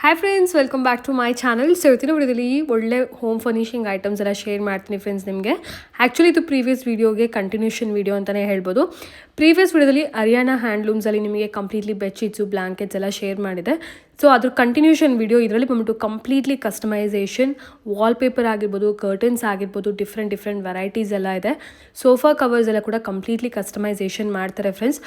Hi friends, welcome back to my channel. So ಇವತ್ತಿನ ವಿಡಿಯೋದಲ್ಲಿ ಒಳ್ಳೆ ಹೋಮ್ ಫರ್ನಿಷಿಂಗ್ ಐಟಮ್ಸ್ ಎಲ್ಲ ಶೇರ್ ಮಾಡ್ತೀನಿ ಫ್ರೆಂಡ್ಸ್ ನಿಮಗೆ. ಆ್ಯಕ್ಚುಲಿ ಇದು ಪ್ರೀವಿಯಸ್ ವೀಡಿಯೋಗೆ ಕಂಟಿನ್ಯೂಷನ್ ವೀಡಿಯೋ ಅಂತಲೇ ಹೇಳ್ಬೋದು. ಪ್ರೀವಿಯಸ್ ವೀಡಿಯೋದಲ್ಲಿ ಹರಿಯಾಣ ಹ್ಯಾಂಡ್ಲೂಮ್ಸಲ್ಲಿ ನಿಮಗೆ ಕಂಪ್ಲೀಟ್ಲಿ ಬೆಡ್ಶೀಟ್ಸು, ಬ್ಲ್ಯಾಂಕೆಟ್ಸ್ ಎಲ್ಲ ಶೇರ್ ಮಾಡಿದೆ. ಸೊ ಅದ್ರ ಕಂಟಿನ್ಯೂಷನ್ ವೀಡಿಯೋ ಇದರಲ್ಲಿ ಬಂದ್ಬಿಟ್ಟು ಕಂಪ್ಲೀಟ್ಲಿ ಕಸ್ಟಮೈಸೇಷನ್, ವಾಲ್ಪೇಪರ್ ಆಗಿರ್ಬೋದು, ಕರ್ಟನ್ಸ್ ಆಗಿರ್ಬೋದು, ಡಿಫ್ರೆಂಟ್ ವೆರೈಟೀಸ್ ಎಲ್ಲ ಇದೆ. ಸೋಫಾ ಕವರ್ಸ್ ಎಲ್ಲ ಕೂಡ ಕಂಪ್ಲೀಟ್ಲಿ ಕಸ್ಟಮೈಸೇಷನ್ ಮಾಡ್ತಾರೆ ಫ್ರೆಂಡ್ಸ್.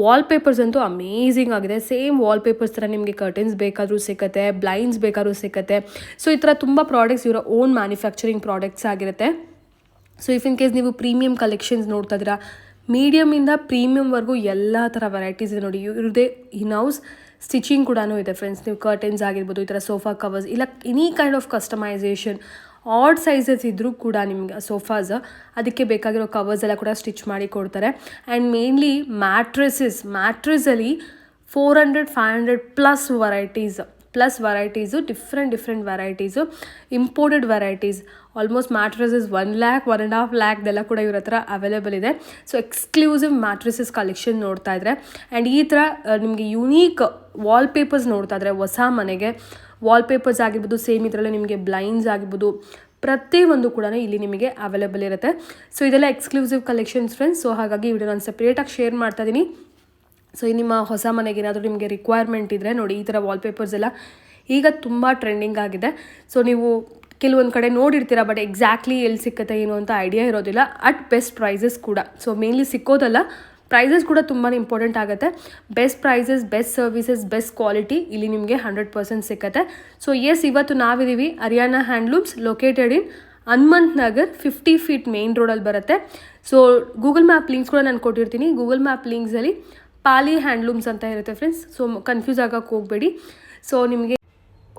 ವಾಲ್ಪೇಪರ್ಸ್ ಅಂತೂ ಅಮೇಝಿಂಗ್ ಆಗಿದೆ. ಸೇಮ್ ವಾಲ್ಪೇಪರ್ಸ್ ಥರ ನಿಮಗೆ ಕರ್ಟನ್ಸ್ ಬೇಕಾದರೂ ಸಿಗುತ್ತೆ, ಬ್ಲೈಂಡ್ಸ್ ಬೇಕಾದ್ರೂ ಸಿಗುತ್ತೆ. ಸೊ ಈ ಥರ ತುಂಬ ಪ್ರಾಡಕ್ಟ್ಸ್ ಇವರ ಓನ್ ಮ್ಯಾನುಫ್ಯಾಕ್ಚರಿಂಗ್ ಪ್ರಾಡಕ್ಟ್ಸ್ ಆಗಿರುತ್ತೆ. ಸೊ ಇಫ್ ಇನ್ ಕೇಸ್ ನೀವು ಪ್ರೀಮಿಯಂ ಕಲೆಕ್ಷನ್ಸ್ ನೋಡ್ತಾ ಇದ್ದೀರಾ, ಮೀಡಿಯಮಿಂದ ಪ್ರೀಮಿಯಮ್ವರೆಗೂ ಎಲ್ಲ ಥರ ವೆರೈಟೀಸ್ ಇದೆ ನೋಡಿ. ಇವ್ರದ್ದೇ ಇನ್-ಹೌಸ್ ಸ್ಟಿಚಿಂಗ್ ಕೂಡ ಇದೆ ಫ್ರೆಂಡ್ಸ್. ನೀವು ಕರ್ಟನ್ಸ್ ಆಗಿರ್ಬೋದು, ಈ ಥರ ಸೋಫಾ ಕವರ್ಸ್, ಇಲ್ಲ any kind of customization, odd sizes ಇದ್ದರೂ ಕೂಡ ನಿಮಗೆ ಸೋಫಾಸ್ ಅದಕ್ಕೆ ಬೇಕಾಗಿರೋ ಕವರ್ಸ್ ಎಲ್ಲ ಕೂಡ ಸ್ಟಿಚ್ ಮಾಡಿ ಕೊಡ್ತಾರೆ. ಆ್ಯಂಡ್ ಮೇನ್ಲಿ ಮ್ಯಾಟ್ರೆಸ್ಸಲ್ಲಿ 400-500 plus varieties, different varieties, imported varieties. Almost mattresses 1 lakh 1.5 lakh ಕೂಡ ಇವ್ರ ಹತ್ರ ಅವೈಲೇಬಲ್ ಇದೆ. ಸೊ ಎಕ್ಸ್ಕ್ಲೂಸಿವ್ ಮ್ಯಾಟ್ರೆಸಸ್ ಕಲೆಕ್ಷನ್ ನೋಡ್ತಾ ಇದ್ರೆ, ಆ್ಯಂಡ್ ಈ ಥರ ನಿಮಗೆ ಯುನೀಕ್ ವಾಲ್ಪೇಪರ್ಸ್ ನೋಡ್ತಾ ಇದ್ರೆ, ಹೊಸ ಮನೆಗೆ ವಾಲ್ಪೇಪರ್ಸ್ ಆಗಿರ್ಬೋದು, ಸೇಮ್ ಇದರಲ್ಲೇ ನಿಮಗೆ ಬ್ಲೈಂಡ್ಸ್ ಆಗಿರ್ಬೋದು, ಪ್ರತಿಯೊಂದು ಕೂಡ ಇಲ್ಲಿ ನಿಮಗೆ ಅವೈಲೇಬಲ್ ಇರುತ್ತೆ. ಸೊ ಇದೆಲ್ಲ ಎಕ್ಸ್ಕ್ಲೂಸಿವ್ ಕಲೆಕ್ಷನ್ಸ್ ಫ್ರೆಂಡ್ಸ್. ಸೊ ಹಾಗಾಗಿ ಈ ವಿಡಿಯೋ ನಾನು ಸಪ್ರೇಟಾಗಿ ಶೇರ್ ಮಾಡ್ತಾ ಇದ್ದೀನಿ. ಸೊ ನಿಮ್ಮ ಹೊಸ ಮನೆಗೆ ಏನಾದರೂ ನಿಮಗೆ ರಿಕ್ವೈರ್ಮೆಂಟ್ ಇದ್ದರೆ ನೋಡಿ, ಈ ಥರ ವಾಲ್ಪೇಪರ್ಸ್ ಎಲ್ಲ ಈಗ ತುಂಬ ಟ್ರೆಂಡಿಂಗ್ ಆಗಿದೆ. ಸೊ ನೀವು ಕೆಲವೊಂದು ಕಡೆ ನೋಡಿರ್ತೀರ, ಬಟ್ ಎಕ್ಸಾಕ್ಟ್ಲಿ ಎಲ್ಲಿ ಸಿಕ್ಕತ್ತೆ ಏನು ಅಂತ ಐಡಿಯಾ ಇರೋದಿಲ್ಲ. ಅಟ್ ಬೆಸ್ಟ್ ಪ್ರೈಸಸ್ ಕೂಡ. ಸೊ ಮೇನ್ಲಿ ಸಿಕ್ಕೋದಲ್ಲ, ಪ್ರೈಸಸ್ ಕೂಡ ತುಂಬಾ ಇಂಪಾರ್ಟೆಂಟ್ ಆಗುತ್ತೆ. Best prices, best services, best quality ಇಲ್ಲಿ ನಿಮಗೆ 100% ಸಿಕ್ಕತ್ತೆ. ಸೊ ಇವತ್ತು ನಾವಿದ್ದೀವಿ Haryana handlooms, located in Hanumanth Nagar, 50 feet main ರೋಡಲ್ಲಿ ಬರುತ್ತೆ. ಸೊ ಗೂಗಲ್ ಮ್ಯಾಪ್ ಲಿಂಕ್ಸ್ ಕೂಡ ನಾನು ಕೊಟ್ಟಿರ್ತೀನಿ. ಗೂಗಲ್ ಮ್ಯಾಪ್ ಲಿಂಕ್ಸಲ್ಲಿ ಪಾಲಿ ಹ್ಯಾಂಡ್ಲೂಮ್ಸ್ ಅಂತ ಇರುತ್ತೆ ಫ್ರೆಂಡ್ಸ್. ಸೊ ಕನ್ಫ್ಯೂಸ್ ಆಗೋಕ್ಕೆ ಹೋಗಬೇಡಿ. ಸೊ ನಿಮಗೆ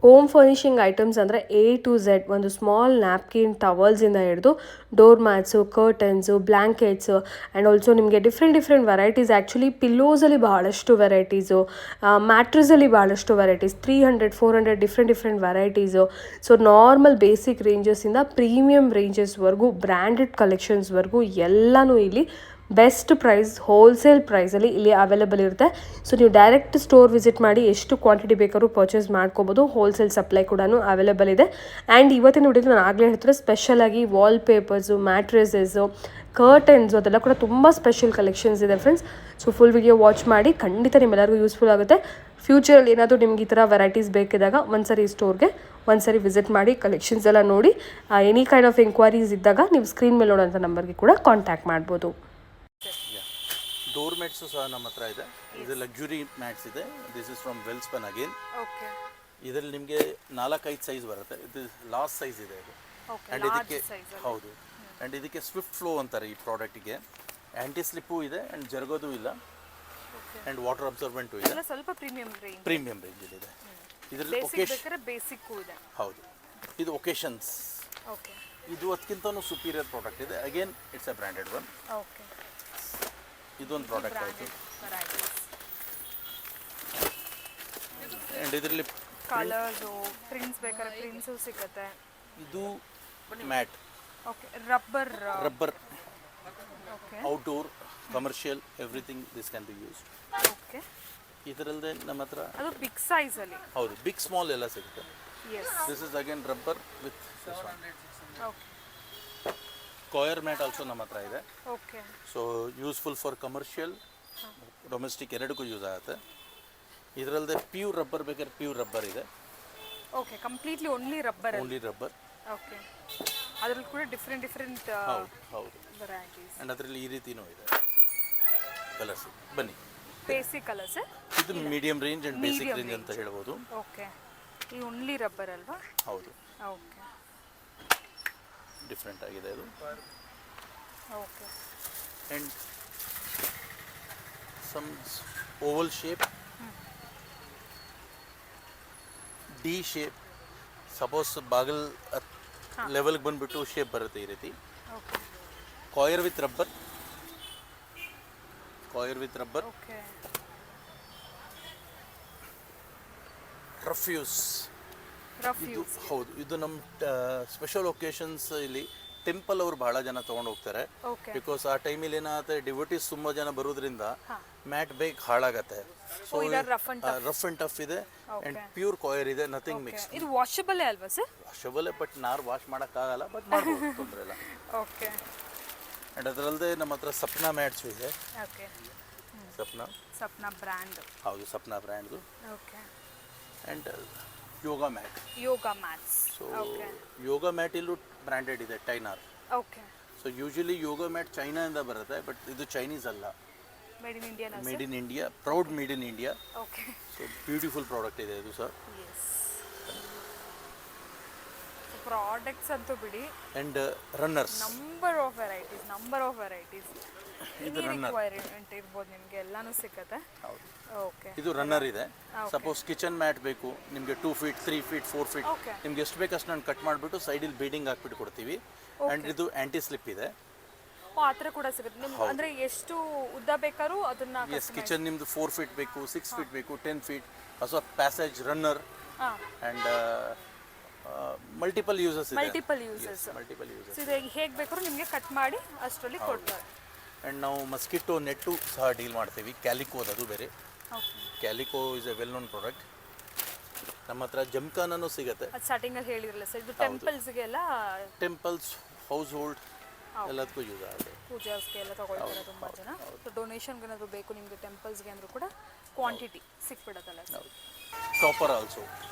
ಹೋಮ್ ಫರ್ನಿಷಿಂಗ್ ಐಟಮ್ಸ್ ಅಂದರೆ A to Z, ಒಂದು ಸ್ಮಾಲ್ ನ್ಯಾಪ್ಕಿನ್, ಟವಲ್ಸಿಂದ ಹಿಡಿದು door mats, curtains, blankets, and also ನಿಮಗೆ ಡಿಫ್ರೆಂಟ್ ವೆರೈಟೀಸ್. ಆ್ಯಕ್ಚುಲಿ ಪಿಲ್ಲೋಸಲ್ಲಿ ಬಹಳಷ್ಟು ವೆರೈಟೀಸು, ಮ್ಯಾಟ್ರಸಲ್ಲಿ ಬಹಳಷ್ಟು varieties, 300-400 different varieties. So normal basic ರೇಂಜಸ್ಸಿಂದ ಪ್ರೀಮಿಯಂ ರೇಂಜಸ್ವರೆಗೂ, ಬ್ರ್ಯಾಂಡೆಡ್ ಕಲೆಕ್ಷನ್ಸ್ವರೆಗೂ ಎಲ್ಲನೂ ಇಲ್ಲಿ ಬೆಸ್ಟ್ ಪ್ರೈಸ್, ಹೋಲ್ಸೇಲ್ ಪ್ರೈಸಲ್ಲಿ ಇಲ್ಲಿ ಅವೈಲೇಬಲ್ ಇರುತ್ತೆ. ಸೊ ನೀವು ಡೈರೆಕ್ಟ್ ಸ್ಟೋರ್ ವಿಸಿಟ್ ಮಾಡಿ ಎಷ್ಟು ಕ್ವಾಂಟಿಟಿ ಬೇಕಾದ್ರೂ ಪರ್ಚೇಸ್ ಮಾಡ್ಕೋಬೋದು. ಹೋಲ್ಸೇಲ್ ಸಪ್ಲೈ ಕೂಡ ಅವೈಲೇಬಲ್ ಇದೆ. ಆ್ಯಂಡ್ ಇವತ್ತಿನ ವಿಡಿಯೋದು ನಾನು ಆಗಲೇ ಹೇಳ್ತಾರೆ, ಸ್ಪೆಷಲಾಗಿ ವಾಲ್ಪೇಪರ್ಸು, ಮ್ಯಾಟ್ರೆಸಸ್ಸು, ಕರ್ಟನ್ಸು, ಅದೆಲ್ಲ ಕೂಡ ತುಂಬ ಸ್ಪೆಷಲ್ ಕಲೆಕ್ಷನ್ಸ್ ಇದೆ friends. So full video watch ಮಾಡಿ, ಖಂಡಿತ ನಿಮ್ಮೆಲ್ಲರಿಗೂ ಯೂಸ್ಫುಲ್ ಆಗುತ್ತೆ. ಫ್ಯೂಚರಲ್ಲಿ ಏನಾದರೂ ನಿಮ್ಗೆ ಈ ಥರ ವೆರೈಟೀಸ್ ಬೇಕಿದ್ದಾಗ ಒಂದ್ಸರಿ ಸ್ಟೋರ್ಗೆ ಒಂದ್ಸರಿ ವಿಸಿಟ್ ಮಾಡಿ, ಕಲೆಕ್ಷನ್ಸ್ ಎಲ್ಲ ನೋಡಿ. ಎನಿ ಕೈಂಡ್ ಆಫ್ ಎಂಕ್ವೈರೀಸ್ ಇದ್ದಾಗ ನೀವು ಸ್ಕ್ರೀನ್ ಮೇಲೆ ನೋಡೋಂಥ ನಂಬರ್ಗೆ ಕೂಡ ಕಾಂಟ್ಯಾಕ್ಟ್ ಮಾಡ್ಬೋದು. ಡೋರ್ ಮ್ಯಾಟ್ಸು ಸಹ ನಮ್ಮ ಹತ್ರ ಇದೆ. ಇದು ಲಕ್ಸುರಿ ಮ್ಯಾಟ್ಸ್ ಇದೆ. This is from Welspun again. ಇದರಲ್ಲಿ ನಿಮಗೆ 4-5 ಸೈಜ್ ಬರುತ್ತೆ. ಇದು ಲಾಸ್ಟ್ ಸೈಜ್ ಇದೆ ಇದು. ಆ್ಯಂಡ್ ಇದಕ್ಕೆ ಹೌದು, ಆ್ಯಂಡ್ ಇದಕ್ಕೆ ಸ್ವಿಫ್ಟ್ ಫ್ಲೋ ಅಂತಾರೆ ಈ ಪ್ರಾಡಕ್ಟಿಗೆ. ಆ್ಯಂಟಿ ಸ್ಲಿಪ್ಪು ಇದೆ, ಆ್ಯಂಡ್ ಜರುಗೋದು ಇಲ್ಲ, ಆ್ಯಂಡ್ ವಾಟರ್ ಅಬ್ಸರ್ವೆಂಟು ಇದೆ. ಸ್ವಲ್ಪ ಪ್ರೀಮಿಯಂ ರೇಂಜ್ ಇದೆ. ಇದರಲ್ಲಿ ಹೌದು, ಇದು ಒಕೇಶನ್ಸ್. ಇದು ಅದಕ್ಕಿಂತನೂ ಸುಪೀರಿಯರ್ ಪ್ರಾಡಕ್ಟ್ ಇದೆ. Again it's a branded one. ಇದೊಂದು ಪ್ರಾಡಕ್ಟ್ ಆಯಿತು. ಆ್ಯಂಡ್ ಇದರಲ್ಲಿ ಕಲರ್ಸು, ಪ್ರಿಂಟ್ಸ್ ಬೇಕಾದ್ರೆ ಪ್ರಿಂಟ್ಸು ಸಿಗುತ್ತೆ. ಇದು mat, rubber, outdoor, commercial, everything this can be used. ಇದರಲ್ಲದೆ ನಮ್ಮ ಹತ್ರ ಅದು ಬಿಗ್ ಸೈಜಲ್ಲಿ, ಹೌದು, ಬಿಗ್ ಸ್ಮಾಲ್ ಎಲ್ಲ ಸಿಗುತ್ತೆ. This is again rubber with this one. Coir mat also ನಮ್ಮ ಹತ್ರ ಇದೆ. So useful for commercial, domestic ಎರಡಕ್ಕೂ ಯೂಸ್ ಆಗುತ್ತೆ. ಇದರಲ್ಲದೆ ಪ್ಯೂರ್ ರಬ್ಬರ್ ಬೇಕಾದ್ರೆ ಪ್ಯೂರ್ ರಬ್ಬರ್ ಇದೆ. Completely only rubber. ಅದರಲ್ಲಿ ಕೂಡ ಡಿಫ್ರೆಂಟ್ ಹೌದು ವೆರೈಟೀಸ್. ಆ್ಯಂಡ್ ಅದರಲ್ಲಿ ಈ ರೀತಿನೂ ಇದೆ ಕಲರ್ಸ್. ಬನ್ನಿ, ಬೇಸಿಕ್ ಕಲರ್ಸ್. ಇದು medium range and basic range ಅಂತ ಹೇಳ್ಬೋದು. ಈ ಓನ್ಲಿ ರಬ್ಬರ್ ಅಲ್ವಾ? ಹೌದು, ಡಿಫ್ರೆಂಟ್ ಆಗಿದೆ ಅದು. And some oval shape, D shape. Suppose ಬಾಗಿಲ್ ಲೆವೆಲ್ಗೆ ಬಂದುಬಿಟ್ಟು ಶೇಪ್ ಬರುತ್ತೆ ಈ ರೀತಿ. Coir with rubber. ರಫ್ಯೂಸ್. ಇದು ಹೌದು, ಇದು ನಮ್ಮ ಸ್ಪೆಷಲ್ ಒಕೇಶನ್ಸ್ ಇಲ್ಲಿ ಟೆಂಪಲ್ ಅವರು ಬಹಳ ಜನ ತೊಗೊಂಡು ಹೋಗ್ತಾರೆ ಓಕೆ ಬಿಕಾಸ್ ಆ ಟೈಮಲ್ಲಿ ಏನಾಗುತ್ತೆ ಡಿವೋಟೀಸ್ ತುಂಬ ಜನ ಬರೋದ್ರಿಂದ ಮ್ಯಾಟ್ ಬೇಗ ಹಾಳಾಗತ್ತೆ so rough and rough and tough ಇದೆ ಆ್ಯಂಡ್ ಪ್ಯೂರ್ ಕಾಯರ್ ಇದೆ ನಥಿಂಗ್ ಮಿಕ್ಸ್ ಇದು ವಾಷಬಲ್ ಅಲ್ವಾ ಸರ್? ವಾಷಬಲ್ ಬಟ್ ನಾರು ವಾಶ್ ಮಾಡೋಕ್ಕಾಗಲ್ಲ ಬಟ್ ಮಾಡ್ಬೋದು ತೊಂದರೆ ಇಲ್ಲ. ಓಕೆ ಆ್ಯಂಡ್ ಅದರಲ್ಲದೆ ನಮ್ಮ ಹತ್ರ ಸಪ್ನಾ ಮ್ಯಾಟ್ಸು ಇದೆ. Okay Sapna brand. ಹೌದು ಸಪ್ನಾ ಬ್ರ್ಯಾಂಡ್ದು. Okay and yoga mat. Yoga mats. So yoga mat ಇಲ್ಲೂ ಬ್ರ್ಯಾಂಡೆಡ್ ಇದೆ ಟೈನಾರ್. Okay so usually yoga mat ಚೈನಾದಿಂದ ಬರುತ್ತೆ ಬಟ್ ಇದು ಚೈನೀಸ್ ಅಲ್ಲ, made in India. Made in India, proud made in India. Okay so beautiful product ಇದೆ ಇದು ಸರ್. ಎಸ್ ಪ್ರಾಡಕ್ಟ್ಸ್ ಅಂತೂ ಬಿಡಿ, and runners number of varieties requirement ಇರ್ಬೋದು ನಿಮಗೆ, ಎಲ್ಲಾನು ಸಿಕ್ಕತ್ತೆ. ಹೌದು ಓಕೆ ಇದು ರನ್ನರ್ ಇದೆ. ಸಪೋಸ್ ಕಿಚನ್ ಮ್ಯಾಟ್ ಬೇಕು ನಿಮಗೆ 2 ಫೀಟ್ 3 ಫೀಟ್ 4 ಫೀಟ್ Okay. ನಿಮ್ಗೆ ಎಷ್ಟು ಬೇಕಷ್ಟು ನಾನು ಕಟ್ ಮಾಡಿಬಿಟ್ಟು ಸೈಡಲ್ಲಿ ಬೀಡಿಂಗ್ ಹಾಕ್ಬಿಟ್ಟು ಕೊಡ್ತೀವಿ. ಆ್ಯಂಡ್ ಇದು ಆ್ಯಂಟಿ ಸ್ಲಿಪ್ ಇದೆ. ಆ ಥರ ಕೂಡ ಸಿಗುತ್ತೆ ನಿಮ್ಗೆ, ಅಂದ್ರೆ ಎಷ್ಟು ಉದ್ದ ಬೇಕಾದ್ರೂ ಅದನ್ನ ಎಸ್ ಕಿಚನ್ ನಿಮ್ಮದು 4 ಫೀಟ್ ಬೇಕು 6 ಫೀಟ್ ಬೇಕು 10 ಫೀಟ್ ಹೊಸ passage runner and multiple uses ಇದೆ. ಮಲ್ಟಿಪಲ್ ಯೂಸಸ್ ಇದು ಹೇಗೆ ಬೇಕಾದ್ರೂ ನಿಮಗೆ ಕಟ್ ಮಾಡಿ ಅಷ್ಟರಲ್ಲಿ ಕೊಡ್ತಾರೆ. ಆ್ಯಂಡ್ ನಾವು ಮಸ್ಕಿಟೋ ನೆಟ್ಟು ಸಹ ಡೀಲ್ ಮಾಡ್ತೀವಿ. ಕ್ಯಾಲಿಕೋ ಅದು ಬೇರೆ. Calico is a well known product. ನಮ್ಮ ಹತ್ರ ಜಮ್ಕಾನೂ ಸಿಗುತ್ತೆ. ಅದು ಸ್ಟಾರ್ಟಿಂಗಲ್ಲಿ ಹೇಳಿರಲ್ಲ ಸರ್, ಇದು ಟೆಂಪಲ್ಸ್ಗೆಲ್ಲ, ಟೆಂಪಲ್ಸ್, ಹೌಸ್ ಹೋಲ್ಡ್ ಎಲ್ಲದಕ್ಕೂ ಯೂಸ್ ಆಗುತ್ತೆ. ಪೂಜಾಸ್ಗೆ ಎಲ್ಲ ತಗೊಳ್ತಾರೆ ತುಂಬ ಜನ. ಸೊ ಡೊನೇಷನ್ಗೆ ಏನಾದರೂ ಬೇಕು ನಿಮಗೆ ಟೆಂಪಲ್ಸ್ಗೆ ಅಂದರೂ ಕೂಡ ಕ್ವಾಂಟಿಟಿ ಸಿಕ್ಬಿಡುತ್ತಲ್ಲ sir. Topper also.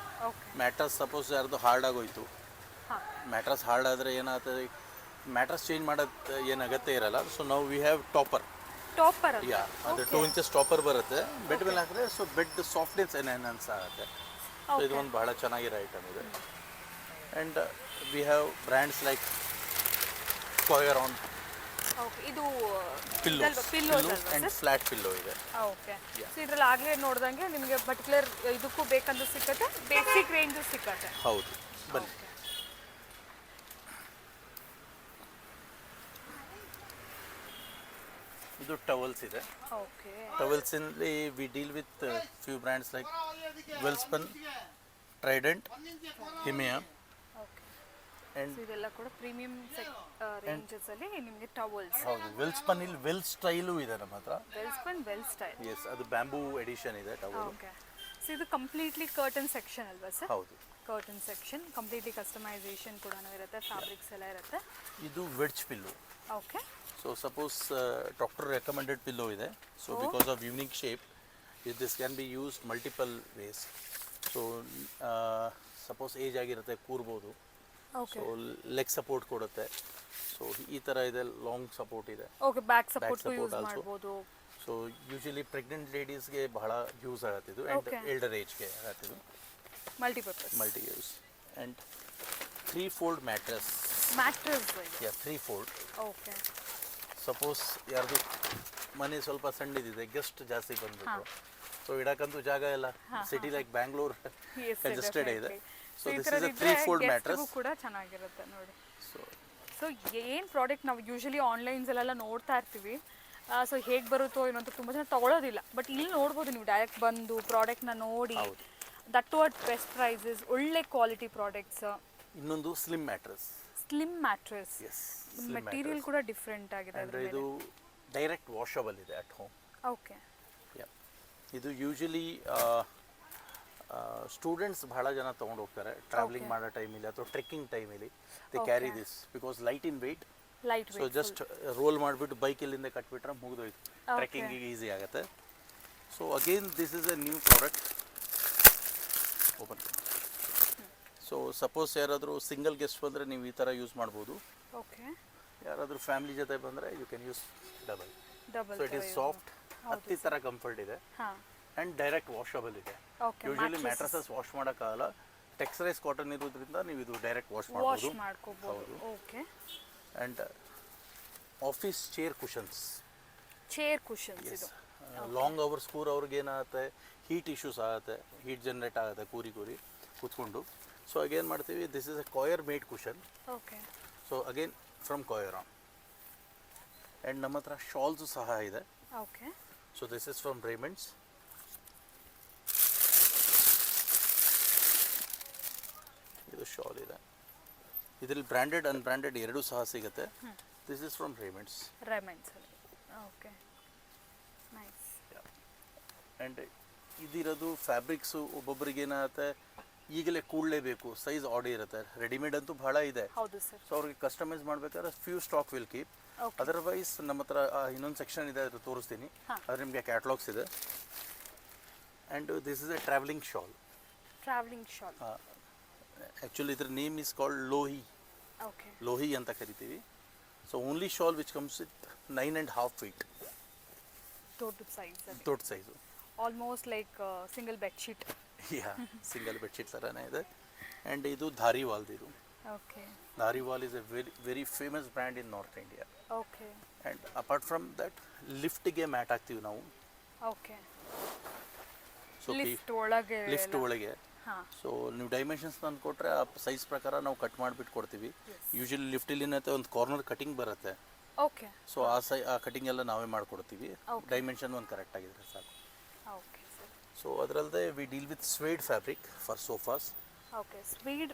Okay mattress suppose ಯಾರ್ದು ಹಾರ್ಡ್ ಆಗೋಯ್ತು, ಮ್ಯಾಟ್ರಸ್ ಹಾರ್ಡ್ ಆದರೆ ಏನಾಗ್ತದೆ, ಮ್ಯಾಟ್ರಸ್ ಚೇಂಜ್ ಮಾಡೋದು ಏನು ಅಗತ್ಯ ಇರಲ್ಲ. ಸೊ ನಾವು ವಿ ಹ್ಯಾವ್ ಟಾಪರ್. ಯಾ ಅದು 2 ಇಂಚಸ್ ಟಾಪರ್ ಬರುತ್ತೆ. ಬೆಡ್ ಮೇಲೆ ಹಾಕಿದ್ರೆ ಸೊ ಬೆಡ್ ಸಾಫ್ಟ್ನೆಸ್ ಎನ್ಹಾನ್ಸ್ ಆಗುತ್ತೆ. ಸೊ ಇದು ಒಂದು ಬಹಳ ಚೆನ್ನಾಗಿರೋ ಐಟಮ್ ಇದೆ. And we have brands like Coiron. Okay ಇದು ಪಿಲ್ಲೋ ಆ್ಯಂಡ್ ಫ್ಲಾಟ್ ಪಿಲ್ಲೋ ಇದೆ. ಓಕೆ ಸೊ ಇದ್ರಲ್ಲಿ ಆಗಲೇ ನೋಡ್ದಂಗೆ ನಿಮಗೆ ಪರ್ಟಿಕ್ಯುಲರ್ ಇದಕ್ಕೂ ಬೇಕಂದು ಸಿಕ್ಕತ್ತೆ, ಬೇಸಿಕ್ ರೇಂಜು ಸಿಕ್ಕತ್ತೆ. ಹೌದು ಬನ್ನಿ. ಇದು ಟವಲ್ಸ್ ಇದೆ. ಓಕೆ ಟವಲ್ಸ್ ಅಲ್ಲಿ we deal with few brands like Welspun, Trident, Himeya. Okay and ಇದೆಲ್ಲ ಕೂಡ ಪ್ರೀಮಿಯಂ ರೇಂಜಸ್ ಅಲ್ಲಿ ನಿಮಗೆ ಟವಲ್ಸ್. ಹೌದು ವೆಲ್ಸ್ಪನ್ ಇಲ್ಲಿ ವೆಲ್ ಸ್ಟೈಲು ಇದೆ ನಮ್ಮ ಹತ್ರ. Well style. ಎಸ್ ಅದು ಬ್ಯಾಂಬೂ ಎಡಿಷನ್ ಇದೆ ಟವಲ್. ಓಕೆ ಸೊ ಇದು ಕಂಪ್ಲೀಟ್ಲಿ ಕರ್ಟನ್ ಸೆಕ್ಷನ್ ಅಲ್ವಾ ಸರ್? ಹೌದು ಕರ್ಟನ್ ಸೆಕ್ಷನ್ ಕಂಪ್ಲೀಟ್ಲಿ ಕಸ್ಟಮೈಸೇಷನ್ ಕೂಡ ಇರುತ್ತೆ, ಫ್ಯಾಬ್ರಿಕ್ಸ್ ಎಲ್ಲ ಇರುತ್ತೆ. ಇದು wedge pillow. Okay so suppose doctor recommended pillow ಇದೆ. So because of unique shape this can be use multiple ways. So suppose age ಆಗಿರುತ್ತೆ ಕೂರ್ಬೋದು. ಸೊ ಲೆಗ್ ಸಪೋರ್ಟ್ ಕೊಡುತ್ತೆ. ಸೊ ಈ ಥರ ಇದೆ, ಲಾಂಗ್ ಸಪೋರ್ಟ್ ಇದೆ. ಓಕೆ ಬ್ಯಾಕ್ ಸಪೋರ್ಟ್ ಯೂಸ್ ಮಾಡ್ಬೋದು. So usually pregnant ಲೇಡೀಸ್ಗೆ ಬಹಳ ಯೂಸ್ ಆಗತ್ತಿದ್ದು ಆ್ಯಂಡ್ ಎಲ್ಡರ್ ಏಜ್ಗೆ ಆಗತ್ತಿದ್ದು. Multipurpose, multi use. And 3-fold mattress. Yeah 3-fold. Okay suppose ಯಾರ್ದು ಮನೆ ಸ್ವಲ್ಪ ಸಣ್ಣದಿದೆ, ಗೆಸ್ಟ್ ಜಾಸ್ತಿ ಬಂದ್ಬಿಟ್ಟು, ಸೊ ಇಡಕ್ಕಂತೂ ಜಾಗ ಇಲ್ಲ. ಸಿಟಿ ಲೈಕ್ ಬ್ಯಾಂಗ್ಳೂರ್ ಕಂಜೆಸ್ಟೆಡ್ ಇದೆ. So this is a 3-fold mattress ಕೂಡ ಚೆನ್ನಾಗಿರುತ್ತೆ ನೋಡಿ. ಸೊ ಏನು ಪ್ರಾಡಕ್ಟ್ ನಾವು ಯೂಶಲಿ ಆನ್ಲೈನ್ಸಲ್ಲೆಲ್ಲ ನೋಡ್ತಾ ಇರ್ತೀವಿ. ಸೊ ಹೇಗೆ ಬರುತ್ತೋ ಏನೋ ಅಂತ ತುಂಬ ಜನ ತೊಗೊಳೋದಿಲ್ಲ. ಬಟ್ ಇಲ್ಲಿ ನೋಡ್ಬೋದು ನೀವು ಡೈರೆಕ್ಟ್ ಬಂದು ಪ್ರಾಡಕ್ಟ್ನ ನೋಡಿ, that too at best prices, ಒಳ್ಳೆ ಕ್ವಾಲಿಟಿ ಪ್ರಾಡಕ್ಟ್ಸ್. ಇನ್ನೊಂದು ಸ್ಲಿಮ್ ಮ್ಯಾಟ್ರಸ್. Slim mattress. ಎಸ್ ಮೆಟೀರಿಯಲ್ ಕೂಡ ಡಿಫ್ರೆಂಟ್ ಆಗಿದೆ. ಅಂದರೆ ಇದು ಡೈರೆಕ್ಟ್ ವಾಷಬಲ್ ಇದೆ ಅಟ್ ಹೋಮ್. ಓಕೆ ಇದು ಯೂಶಲಿ ಸ್ಟೂಡೆಂಟ್ಸ್ ಬಹಳ ಜನ ತೊಗೊಂಡು ಹೋಗ್ತಾರೆ ಟ್ರಾವೆಲಿಂಗ್ ಮಾಡೋ ಟೈಮಲ್ಲಿ ಅಥವಾ ಟ್ರೆಕ್ಕಿಂಗ್ ಟೈಮಲ್ಲಿ. They carry this because light in weight. So just roll ಮಾಡಿಬಿಟ್ಟು ಬೈಕ್ ಇಲ್ಲಿಂದ ಕಟ್ಬಿಟ್ರೆ ಮುಗಿದೋಯ್ತು, ಟ್ರೆಕ್ಕಿಂಗಿಗೆ ಈಸಿ ಆಗುತ್ತೆ. So again this is a new product. Open. So suppose ಯಾರಾದರೂ ಸಿಂಗಲ್ ಗೆಸ್ಟ್ ಬಂದರೆ ನೀವು ಈ ಥರ ಯೂಸ್ ಮಾಡ್ಬೋದು. ಓಕೆ ಯಾರಾದರೂ ಫ್ಯಾಮಿಲಿ ಜೊತೆ ಬಂದರೆ you can use double. So it is soft, ಹತ್ತಿ ಥರ ಕಂಫರ್ಟ್ ಇದೆ ಆ್ಯಂಡ್ ಡೈರೆಕ್ಟ್ ವಾಷಬಲ್ ಇದೆ. ಯೂಶಲಿ ಮ್ಯಾಟ್ರಸಸ್ ವಾಶ್ ಮಾಡೋಕ್ಕಾಗಲ್ಲ, ಟೆಕ್ಸ್ಚರೈಸ್ ಕಾಟನ್ ಇರೋದ್ರಿಂದ ನೀವು ಇದು ಡೈರೆಕ್ಟ್ ವಾಶ್ ಮಾಡ್ಬೋದು. ಹೌದು. Okay and office chair cushions. ಇದು ಲಾಂಗ್ ಅವರ್ಸ್ ಕೂರೋರ್ಗೆ ಏನಾಗುತ್ತೆ, ಹೀಟ್ ಇಶ್ಯೂಸ್ ಆಗುತ್ತೆ, ಹೀಟ್ ಜನರೇಟ್ ಆಗುತ್ತೆ ಕೂರಿ ಕೂತ್ಕೊಂಡು. ಸೊ ಅಗೇನ್ ಮಾಡ್ತೀವಿ, this is a coir made cushion. Okay so again from Coiron. And ನಮ್ಮ ಹತ್ರ ಶಾಲ್ಸು ಸಹ ಇದೆ. Okay so this is from Raymonds. ಇದು ಶಾಲ್ ಇದೆ. ಇದರಲ್ಲಿ ಬ್ರ್ಯಾಂಡೆಡ್ ಅನ್ಬ್ರ್ಯಾಂಡೆಡ್ ಎರಡೂ ಸಹ ಸಿಗುತ್ತೆ. This is from Raymonds. Okay nice. And ಇದಿರೋದು ಫ್ಯಾಬ್ರಿಕ್ಸು ಒಬ್ಬೊಬ್ಬರಿಗೆ ಏನಾಗುತ್ತೆ ಈಗಲೇ ಕೂಡಲೇಬೇಕು, ಸೈಜ್ ಆಡಿ ಇರುತ್ತೆ. ರೆಡಿಮೇಡ್ ಅಂತೂ ಭಾಳ ಇದೆ. ಹೌದು ಸರ್. ಸೊ ಅವ್ರಿಗೆ ಕಸ್ಟಮೈಸ್ ಮಾಡಬೇಕಾದ್ರೆ few stock will keep. Otherwise ನಮ್ಮ ಹತ್ರ ಇನ್ನೊಂದು ಸೆಕ್ಷನ್ ಇದೆ, ಅದು ತೋರಿಸ್ತೀನಿ. ಅದ್ರ ನಿಮಗೆ ಕ್ಯಾಟ್ಲಾಗ್ಸ್ ಇದೆ. And this is a travelling shawl. Actually ಇದ್ರ name is called Lohi. Lohi ಅಂತ ಕರಿತೀವಿ. So only shawl which comes with 9.5 feet. ದೊಡ್ಡ size, almost like single bedsheet. Single bedsheet ಥರನೇ ಇದೆ. ಆ್ಯಂಡ್ ಇದು ಧಾರಿವಾಲ್ದು. ಇದು Dhariwal is a very famous brand in north India. And apart from that ಲಿಫ್ಟಿಗೆ ಮ್ಯಾಟ್ ಹಾಕ್ತೀವಿ ನಾವು. ಸೊ ಲಿಫ್ಟ್ ಒಳಗೆ ಸೊ ನೀವು ಡೈಮೆನ್ಷನ್ಸ್ ತಂದು ಕೊಟ್ಟರೆ ಆ ಸೈಜ್ ಪ್ರಕಾರ ನಾವು ಕಟ್ ಮಾಡಿಬಿಟ್ಟು ಕೊಡ್ತೀವಿ. ಯೂಶಲಿ ಲಿಫ್ಟಲ್ಲಿ ಏನೈತೆ ಒಂದು ಕಾರ್ನರ್ ಕಟಿಂಗ್ ಬರುತ್ತೆ. ಸೊ ಆ ಕಟಿಂಗ್ ಎಲ್ಲ ನಾವೇ ಮಾಡಿಕೊಡ್ತೀವಿ. ಡೈಮೆನ್ಷನ್ ಒಂದು ಕರೆಕ್ಟ್ ಆಗಿದ್ರೆ ಸಾಕು. ಸೊ ಅದರಲ್ಲದೆ we deal with suede fabric for sofas. Suede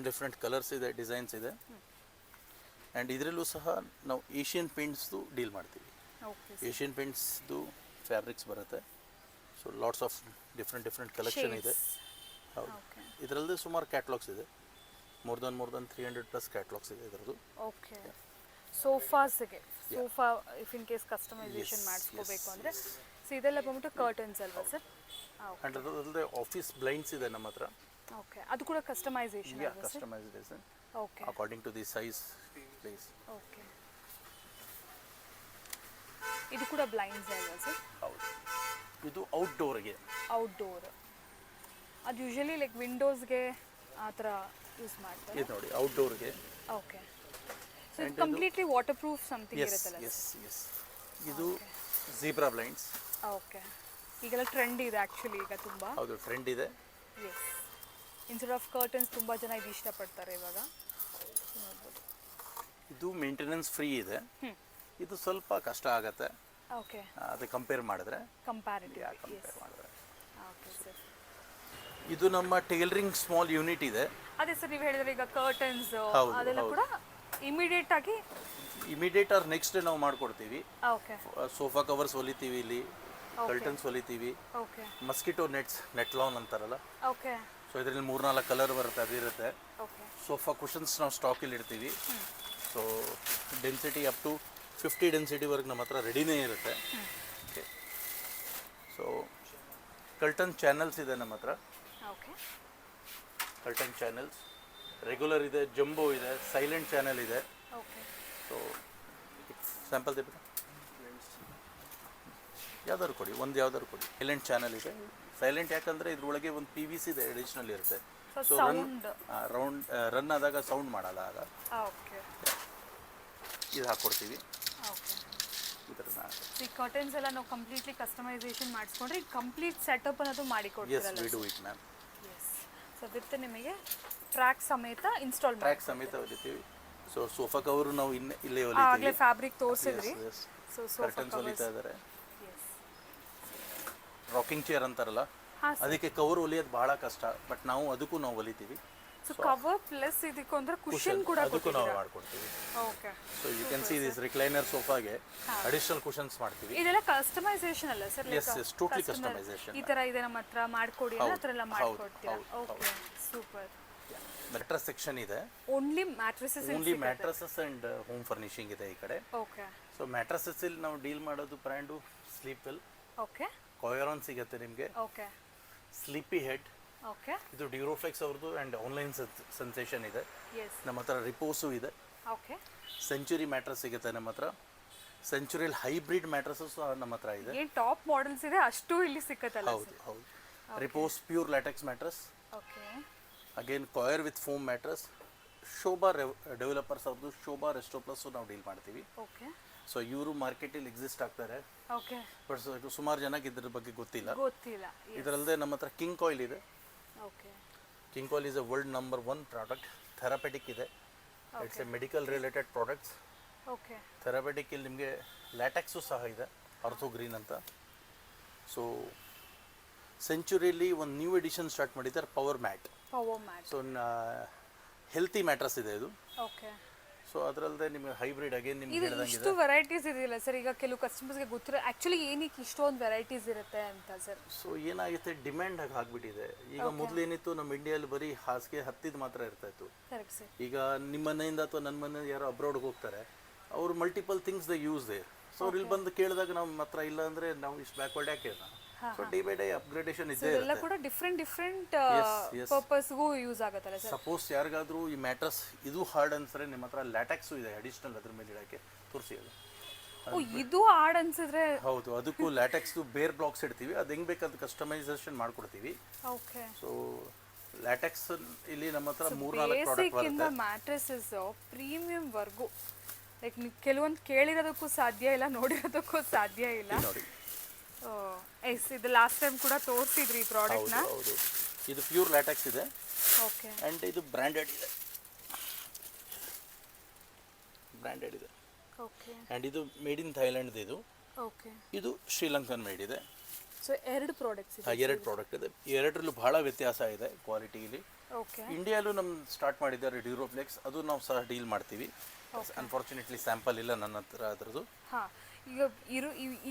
different colours ಇದೆ, ಡಿಸೈನ್ಸ್ ಇದೆ. ಆ್ಯಂಡ್ ಇದರಲ್ಲೂ ಸಹ ನಾವು ಏಷ್ಯನ್ ಪೇಂಟ್ಸ್ದು ಡೀಲ್ ಮಾಡ್ತೀವಿ. ಏಷ್ಯನ್ ಪೇಂಟ್ಸ್ದು ಫ್ಯಾಬ್ರಿಕ್ಸ್ ಬರುತ್ತೆ. So lots of different collection ಇದೆ. ಹೌದು. ಇದರಲ್ಲದೆ ಸುಮಾರು ಕ್ಯಾಟ್ಲಾಗ್ಸ್ ಇದೆ. ಮೋರ್ ದನ್ 300+ ಕ್ಯಾಟ್ಲಾಗ್ಸ್ ಇದೆ ಇದರದ್ದು. Sofa if in case customisation ಮಾಡಿಸ್ಕೋಬೇಕು ಅಂದರೆ ಸೊ ಇದೆಲ್ಲ ಬಂದ್ಬಿಟ್ಟು ಕರ್ಟನ್ಸ್ ಅಲ್ವಾ ಸರ್? ಆ್ಯಂಡ್ ಅದರಲ್ಲದೆ ಆಫೀಸ್ ಬ್ಲೈಂಡ್ಸ್ ಇದೆ ನಮ್ಮ ಹತ್ರ. ಅದು ಕೂಡ customisation according to the size place. ಇದು ಕೂಡ ಬ್ಲೈಂಡ್ಸ್ ಅಲ್ವಾ ಸರ್? ಹೌದು. ಇದು ಔಟ್ಡೋರ್. ಅದು ಯೂಶಲಿ ಲೈಕ್ ವಿಂಡೋಸ್ಗೆ ಆ ಥರ ಯೂಸ್ ಮಾಡ್ತಾರೆ. ಇದು ನೋಡಿ ಔಟ್ಡೋರ್ಗೆ. ಸೊ ಇದು ಕಂಪ್ಲೀಟ್ಲಿ ವಾಟರ್ ಪ್ರೂಫ್ ಸಮಥಿಂಗ್ ಇರುತ್ತಲ್ಲ? ಎಸ್. ಇದು ಝೀಬ್ರಾ ಬ್ಲೈಂಡ್ಸ್. ಈಗೆಲ್ಲ ಟ್ರೆಂಡ್ ಇದೆ ಆ್ಯಕ್ಚುಲಿ, ಈಗ ತುಂಬ. ಹೌದು, ಟ್ರೆಂಡ್ ಇದೆ. ಇನ್ಸ್ಟೆಡ್ ಆಫ್ ಕರ್ಟನ್ಸ್ ತುಂಬ ಜನ ಇದು ಇಷ್ಟಪಡ್ತಾರೆ ಇವಾಗ. ಇದು ಮೇಂಟೆನೆನ್ಸ್ ಫ್ರೀ ಇದೆ. ಇದು ಸ್ವಲ್ಪ ಕಷ್ಟ ಆಗತ್ತೆ ಅದು ಕಂಪೇರ್ ಮಾಡಿದ್ರೆ. ಇದು ನಮ್ಮ ಟೈಲರಿಂಗ್ ಸ್ಮಾಲ್ ಯೂನಿಟ್ ಇದೆ. ಅದೇ ಸರ್, ನೀವು ಹೇಳಿದ್ರೆ ಈಗ ಕರ್ಟನ್ಸ್ ಅದೆಲ್ಲ ಕೂಡ ಇಮಿಡಿಯೇಟ್ ಆರ್ ನೆಕ್ಸ್ಟ್ ಡೇ ನಾವು ಮಾಡ್ಕೊಡ್ತೀವಿ. ಸೋಫಾ ಕವರ್ಸ್ ಹೊಲಿತೀವಿ, ಇಲ್ಲಿ ಕರ್ಟನ್ಸ್ ಹೊಲಿತೀವಿ. ಮಸ್ಕಿಟೋ ನೆಟ್ ಲಾನ್ ಅಂತಾರಲ್ಲ, ಸೊ ಇದರಲ್ಲಿ 3-4 ಕಲರ್ ಬರುತ್ತೆ, ಅದಿರುತ್ತೆ. ಸೋಫಾ ಕುಷನ್ಸ್ ನಾವು ಸ್ಟಾಕಲ್ಲಿ ಇಡ್ತೀವಿ. ಸೊ ಡೆನ್ಸಿಟಿ ಅಪ್ ಟು 50 ಡೆನ್ಸಿಟಿವರೆಗೆ ನಮ್ಮ ಹತ್ರ ರೆಡಿನೇ ಇರುತ್ತೆ. ಸೊ ಕರ್ಟನ್ ಚಾನಲ್ಸ್ ಇದೆ ನಮ್ಮ ಹತ್ರ. ಕರ್ಟನ್ ಚಾನಲ್ಸ್ ರೆಗ್ಯುಲರ್ ಇದೆ, ಜಂಬೋ ಇದೆ, ಸೈಲೆಂಟ್ ಚಾನಲ್ ಇದೆ. ಸೊ ಸ್ಯಾಂಪಲ್ ದೇಬಿಟ್ಟು ಯಾವ್ದಾದ್ರು ಕೊಡಿ, ಯಾವ್ದಾದ್ರು ಕೊಡಿ. ಸೈಲೆಂಟ್ ಚಾನಲ್ ಇದೆ. ಸೈಲೆಂಟ್ ಯಾಕಂದರೆ ಇದ್ರೊಳಗೆ ಒಂದು PVC ಇದೆ, ಅಡಿಷ್ನಲ್ ಇರುತ್ತೆ. ಸೊ ರನ್ ಆದಾಗ ಸೌಂಡ್ ಮಾಡಲ್ಲ. ಆಗ ಇದು ಹಾಕ್ಕೊಡ್ತೀವಿ. ಈ ಕರ್ಟನ್ಸ್ ಎಲ್ಲ ನಾವು ಕಂಪ್ಲೀಟ್ಲಿ ಕಸ್ಟಮೈಸೇಷನ್ ಮಾಡಿಸ್ಕೊಂಡ್ರೆ ಈ ಕಂಪ್ಲೀಟ್ ಸೆಟಪ್ ಅನ್ನೋದು ಮಾಡಿ ಕೊಡ್ತೀರಲ್ಲ? Yes, we do it, ma'am. So with ನಿಮಗೆ ಟ್ರ್ಯಾಕ್ ಸಮೇತ ಇನ್ಸ್ಟಾಲ್ ಹೊಲಿತೀವಿ. ಸೊ ಸೋಫಾ ಕವರ್ ನಾವು ಇಲ್ಲೇ ಆಗಲೇ ಹೊಲಿತೀವಿ. ಫ್ಯಾಬ್ರಿಕ್ ತೋರಿಸಿದ್ರಿ. ಸೊ ಕರ್ಟನ್ಸ್ ಹೊಲಿತಾ ಇದ್ದಾರೆ. ರಾಕಿಂಗ್ ಚೇರ್ ಅಂತಾರಲ್ಲ, ಅದಕ್ಕೆ ಕವರ್ ಹೊಲಿಯೋದು ಬಹಳ ಕಷ್ಟ, ಬಟ್ ಅದಕ್ಕೂ ನಾವು ಹೊಲಿತೀವಿ. ಸೊ ಕವರ್ ಪ್ಲಸ್ ಇದಕ್ಕೆ ಅಂದ್ರೆ ಕುಷನ್ ಕೂಡ ಅದಕ್ಕೂ ನಾವು ಮಾಡ್ಕೊಡ್ತೀವಿ. Okay. So you can see this recliner ಸೋಫಾಗೆ ಅಡಿಷನಲ್ ಕುಷನ್ಸ್ ಮಾಡ್ತೀವಿ. ಇದೆಲ್ಲ ಕಸ್ಟಮೈಸೇಷನ್ ಅಲ್ಲ ಸರ್? S, totally customisation. ಈ ತರ ಇದೆ ನಮ್ಮ ಹತ್ರ ಮಾಡ್ಕೊಡಿ ಆ ತರ ಎಲ್ಲ ಮಾಡ್ಕೊಡ್ತೀರಾ? Okay, super. ಮ್ಯಾಟ್ರೆಸ್ ಸೆಕ್ಷನ್ ಇದೆ. Only mattresses and home furnishing ಇದೆ ಈ ಕಡೆ. ಓಕೆ. ಸೊ ಮ್ಯಾಟ್ರೆಸಸ್ ಇಲ್ಲಿ ನಾವು ಡೀಲ್ ಮಾಡೋದು ಬ್ರ್ಯಾಂಡು ಸ್ಲೀಪ್ ವೆಲ್. ಓಕೆ. ಕೊಯರಾನ್ ಸಿಗುತ್ತೆ ನಿಮಗೆ. ಓಕೆ. Sleepy head. ಓಕೆ. ಇದು ಡ್ಯೂರೋಫ್ಲೆಕ್ಸ್ ಅವ್ರದ್ದು ಆ್ಯಂಡ್ ಆನ್ಲೈನ್ ಸೆನ್ಸೇಷನ್ ಇದೆ. ನಮ್ಮ ಹತ್ರ ರಿಪೋಸು ಇದೆ. ಓಕೆ. ಸೆಂಚುರಿ ಮ್ಯಾಟ್ರಸ್ ಸಿಗುತ್ತೆ ನಮ್ಮ ಹತ್ರ. ಸೆಂಚುರಿಯಲ್ಲಿ ಹೈಬ್ರಿಡ್ ಮ್ಯಾಟ್ರಸಸ್ ನಮ್ಮ ಹತ್ರ ಇದೆ. ಏನು ಟಾಪ್ ಮಾಡೆಲ್ಸ್ ಇದೆ ಅಷ್ಟು ಇಲ್ಲಿ ಸಿಕ್ಕತ್ತಲ್ಲ? ಹೌದು. Repose pure latex mattress. Okay. Again coir with foam mattress. Sobha developers ಅವ್ರದ್ದು ಶೋಭಾ ರೆಸ್ಟೋ ಪ್ಲಸ್ ನಾವು ಡೀಲ್ ಮಾಡ್ತೀವಿ. ಓಕೆ. ಸೊ ಇವರು ಮಾರ್ಕೆಟಲ್ಲಿ ಎಕ್ಸಿಸ್ಟ್ ಆಗ್ತಾರೆ. ಓಕೆ. ಬಟ್ ಸುಮಾರು ಜನಕ್ಕೆ ಇದ್ರ ಬಗ್ಗೆ ಗೊತ್ತಿಲ್ಲ. ಇದರಲ್ಲದೆ ನಮ್ಮ ಹತ್ರ ಕಿಂಗ್ ಕಾಯಿಲ್ ಇದೆ. Okay. King Koil is a world number 1 product. Therapeutic ಇದೆ. It's a medical related products. Okay. Therapeutic ಇಲ್ಲಿ ನಿಮಗೆ ಲ್ಯಾಟೆಕ್ಸು ಸಹ ಇದೆ, ಅರ್ಥೋ ಗ್ರೀನ್ ಅಂತ. ಸೊ ಸೆಂಚುರಿಯಲ್ಲಿ ಒಂದು ನ್ಯೂ ಎಡಿಷನ್ ಸ್ಟಾರ್ಟ್ ಮಾಡಿದ್ದಾರೆ, power mat. Power mat. So healthy mattress ಇದೆ ಇದು. ಓಕೆ. ಸೊ ಅದರಲ್ಲದೆ ನಿಮಗೆ ಹೈಬ್ರಿಡ್ ಅಗೇನ್ ನಿಮ್ಗೆ ಇದು ಹೇಳ್ದಂಗೆ ಇಷ್ಟು ವೆರೈಟೀಸ್ ಇದೆಯಲ್ಲ ಸರ್, ಈಗ ಕೆಲವು ಕಸ್ಟಮರ್ಸ್ಗೆ ಗೊತ್ತಿರೋ ಆ್ಯಕ್ಚುಲಿ ಏನಕ್ಕೆ ಇಷ್ಟೊಂದು ವೆರೈಟೀಸ್ ಇರುತ್ತೆ ಅಂತ ಸರ್. ಸೊ ಏನಾಗುತ್ತೆ, ಡಿಮ್ಯಾಂಡ್ ಆಗಿ ಆಗ್ಬಿಟ್ಟಿದೆ. ಈಗ ಮೊದಲೇನಿತ್ತು ನಮ್ಮ ಇಂಡಿಯಾದಲ್ಲಿ ಬರೀ ಹಾಸಿಗೆ ಹತ್ತಿದ ಮಾತ್ರ ಇರ್ತಾ ಇತ್ತು. Correct sir. ಈಗ ನಿಮ್ಮ ಮನೆಯಿಂದ ಅಥವಾ ನನ್ನ ಮನೆಯಿಂದ ಯಾರೋ ಅಬ್ರಾಡ್ಗೆ ಹೋಗ್ತಾರೆ, ಅವರು multiple things they use they. So ಅವ್ರು ಇಲ್ಲಿ ಬಂದು ಕೇಳಿದಾಗ ನಮ್ಮ ಹತ್ರ ಇಲ್ಲ ಅಂದರೆ ನಾವು ಇಷ್ಟು ಬ್ಯಾಕ್ವರ್ಡ್ ಯಾಕೆ ಕೇಳೋಣ. So day by day upgradation ಇದ್ದೇ ಎಲ್ಲ ಇರುತ್ತೆ. ಕೂಡ ಡಿಫ್ರೆಂಟ್ ಪರ್ಪಸ್ಗೂ ಯೂಸ್ ಆಗುತ್ತಲ್ಲ ಸರ್. ಸಪೋಸ್ ಯಾರಿಗಾದ್ರೂ ಈ ಮ್ಯಾಟ್ರಸ್ ಇದು ಹಾರ್ಡ್ ಅನ್ಸರೆ ನಿಮ್ಮ ಹತ್ರ ಲ್ಯಾಟೆಕ್ಸು ಇದೆ ಅಡಿಷನಲ್ ಅದ್ರ ಮೇಲೆ ಇಡೋಕ್ಕೆ, ತೋರಿಸಿ ಅದು. ಓ, ಇದು ಹಾರ್ಡ್ ಅನ್ಸಿದ್ರೆ ಹೌದು, ಅದಕ್ಕೂ ಲ್ಯಾಟೆಕ್ಸ್ದು ಬೇರ್ ಬ್ಲಾಕ್ಸ್ ಇಡ್ತೀವಿ, ಅದು ಹೆಂಗೆ ಬೇಕಾದ ಕಸ್ಟಮೈಸೇಷನ್ ಮಾಡ್ಕೊಡ್ತೀವಿ. ಓಕೆ. ಸೊ ಲ್ಯಾಟೆಕ್ಸ್ ಇಲ್ಲಿ ನಮ್ಮ ಹತ್ರ 3-4 ಪ್ರಾಡಕ್ಟ್ ಬೇಸಿಕ್ ಇಂದ ಬರುತ್ತೆ. ಮ್ಯಾಟ್ರೆಸಸ್ ಪ್ರೀಮಿಯಂ ವರ್ಗು ಲೈಕ್ ನೀವು ಕೆಲವೊಂದು ಕೇಳಿರೋದಕ್ಕೂ ಸಾಧ್ಯ ಇಲ್ಲ, ನೋಡಿರೋದಕ್ಕೂ ಸಾಧ್ಯ ಇಲ್ಲ. ನೋಡಿ, ಎಸ್, ಇದು ಲಾಸ್ಟ್ ಟೈಮ್ ಕೂಡ ತೋರಿಸಿದ್ರಿ ಈ ಪ್ರಾಡಕ್ಟ್ನ. ಹೌದು, ಇದು ಪ್ಯೂರ್ ಲ್ಯಾಟೆಕ್ಸ್ ಇದೆ. ಓಕೆ. ಆ್ಯಂಡ್ ಇದು ಬ್ರ್ಯಾಂಡೆಡ್ ಇದೆ. ಓಕೆ. ಆ್ಯಂಡ್ ಇದು ಮೇಡ್ ಇನ್ ಥೈಲ್ಯಾಂಡ್ ಇದು. ಓಕೆ. ಇದು ಶ್ರೀಲಂಕನ್ ಮೇಡ್ ಇದೆ. ಸೊ 2 ಪ್ರಾಡಕ್ಟ್ಸ್ ಇದೆ. 2 ಪ್ರಾಡಕ್ಟ್ ಇದೆ. ಎರಡರಲ್ಲೂ ಬಹಳ ವ್ಯತ್ಯಾಸ ಇದೆ ಕ್ವಾಲಿಟಿಲಿ. ಓಕೆ. ಇಂಡಿಯಾಲೂ ನಮ್ಮ ಸ್ಟಾರ್ಟ್ ಮಾಡಿದ್ದಾರೆ ಡ್ಯೂರೋಫ್ಲೆಕ್ಸ್, ಅದು ನಾವು ಸಹ ಡೀಲ್ ಮಾಡ್ತೀವಿ. ಅನ್ಫಾರ್ಚುನೇಟ್ಲಿ ಸ್ಯಾಂಪಲ್ ಇಲ್ಲ ನನ್ನ ಹತ್ರ ಅದರದ್ದು. ಹಾಂ, ಈಗ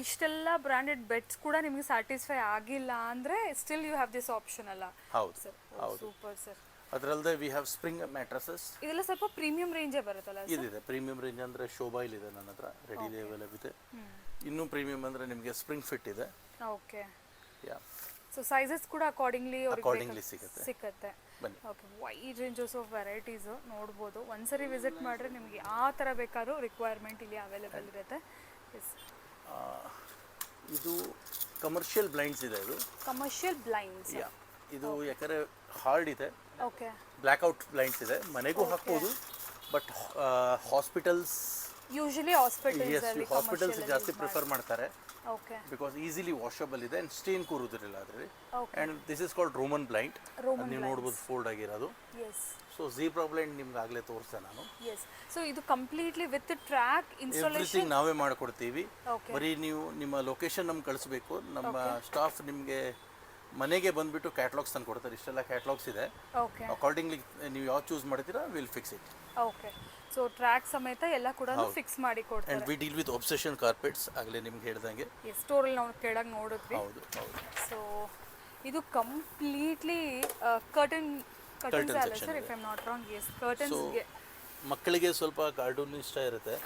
ಇಷ್ಟೆಲ್ಲ ಬ್ರ್ಯಾಂಡೆಡ್ ಬೆಡ್ಸ್ ಕೂಡ ನಿಮಗೆ ಸ್ಯಾಟಿಸ್ಫೈ ಆಗಿಲ್ಲ ಅಂದರೆ still you have this option ಅಲ್ಲ. ಹೌದು ಸರ್, ಹೌದು. Super sir. ಅದರಲ್ಲದೆ ವಿ ಹ್ಯಾವ್ ಸ್ಪ್ರಿಂಗ್ ಮ್ಯಾಟ್ರಸಸ್. ಇದೆಲ್ಲ ಸ್ವಲ್ಪ ಪ್ರೀಮಿಯಂ ರೇಂಜೇ ಬರುತ್ತಲ್ಲ ಸರ್? ಇದಿದೆ ಪ್ರೀಮಿಯಂ ರೇಂಜ್ ಅಂದರೆ ಶೋಬೈಲ್ ಇದೆ ನನ್ನ ಹತ್ರ, ರೆಡಿ ಅವೈಲೇಬಲ್ ಇದೆ. ಇನ್ನೂ ಪ್ರೀಮಿಯಂ ಅಂದರೆ ನಿಮಗೆ ಸ್ಪ್ರಿಂಗ್ ಫಿಟ್ ಇದೆ. ಓಕೆ. ಯಾ. ಸೊ ಸೈಜಸ್ ಕೂಡ ಅಕಾರ್ಡಿಂಗ್ಲಿ ಸಿಗುತ್ತೆ. ಬನ್ನಿ. Okay. Wide ranges of varieties ನೋಡ್ಬೋದು. ಒಂದ್ಸರಿ ವಿಸಿಟ್ ಮಾಡಿದ್ರೆ ನಿಮಗೆ ಆ ಥರ ಬೇಕಾದ್ರೂ ರಿಕ್ವೈರ್ಮೆಂಟ್ ಇಲ್ಲಿ ಅವೈಲೇಬಲ್ ಇರುತ್ತೆ. ಎಸ್. ಇದು ಕಮರ್ಷಿಯಲ್ ಬ್ಲೈಂಡ್ಸ್ ಇದೆ. ಇದು ಕಮರ್ಷಿಯಲ್ ಬ್ಲೈಂಡ್ಸ್. ಯಾ. ಇದು ಯಾಕಂದರೆ ಹಾರ್ಡ್ ಇದೆ. ಓಕೆ. ಬ್ಲ್ಯಾಕ್ಔಟ್ ಬ್ಲೈಂಡ್ಸ್ ಇದೆ, ಮನೆಗೂ ಹಾಕ್ಬೋದು. ಬಟ್ ಹಾಸ್ಪಿಟಲ್ಸ್ ಯೂಶಲಿ ಹಾಸ್ಪಿಟಲ್ಸ್ ಜಾಸ್ತಿ ಪ್ರಿಫರ್ ಮಾಡ್ತಾರೆ. ಓಕೆ. ಬಿಕಾಸ್ ಈಸಿಲಿ ವಾಷಬಲ್ ಇದೆ ಆ್ಯಂಡ್ ಸ್ಟೇನ್ ಕೂರುವುದಿಲ್ಲ ಅದರಲ್ಲಿ. And this is called Roman blind. ನೀವು ನೋಡ್ಬೋದು ಫೋಲ್ಡ್ ಆಗಿರೋದು. ಎಸ್. ಸೊ ಝೀಬ್ರಾ ಬ್ಲೈಂಡ್ ನಿಮ್ಗೆ ಆಗಲೇ ತೋರಿಸ್ದೆ ನಾನು. ಎಸ್. ಸೊ ಇದು completely with track installation everything ನಾವೇ ಮಾಡಿಕೊಡ್ತೀವಿ. ಓಕೆ. ಬರೀ ನೀವು ನಿಮ್ಮ ಲೊಕೇಶನ್ ನಮ್ಗೆ ಕಳಿಸ್ಬೇಕು. ನಮ್ಮ ಸ್ಟಾಫ್ ನಿಮಗೆ ಮನೆಗೆ ಬಂದುಬಿಟ್ಟು ಕ್ಯಾಟ್ಲಾಗ್ಸ್ ತಂದು ಕೊಡ್ತಾರೆ. ಇಷ್ಟೆಲ್ಲ ಕ್ಯಾಟ್ಲಾಗ್ಸ್ ಇದೆ. ಓಕೆ. ಅಕಾರ್ಡಿಂಗ್ಲಿ ನೀವು ಯಾವ್ದು ಚೂಸ್ ಮಾಡ್ತೀರಾ will fix it. Okay. So track ಸಮೇತ ಎಲ್ಲ ಕೂಡ ಫಿಕ್ಸ್ ಮಾಡಿ ಕೊಡ್ತಾರೆ. And we deal with obsession carpets, ಆಗಲೇ ನಿಮ್ಗೆ ಹೇಳ್ದಂಗೆ. ಸ್ಟೋರಲ್ಲಿ ನಾವು ಕೆಳಗೆ ನೋಡಿದ್ವಿ. ಹೌದು ಹೌದು. ಸೊ ಇದು ಕಂಪ್ಲೀಟ್ಲಿ ಕರ್ಟನ್ಸ್ ಅಲ್ಲ sir, if I am not wrong? Yes, ಕರ್ಟನ್ಸ್ಗೆ ಮಕ್ಕಳಿಗೆ ಸ್ವಲ್ಪ ಕಾರ್ಟೂನ್ ಇಷ್ಟ ಇರುತ್ತೆ.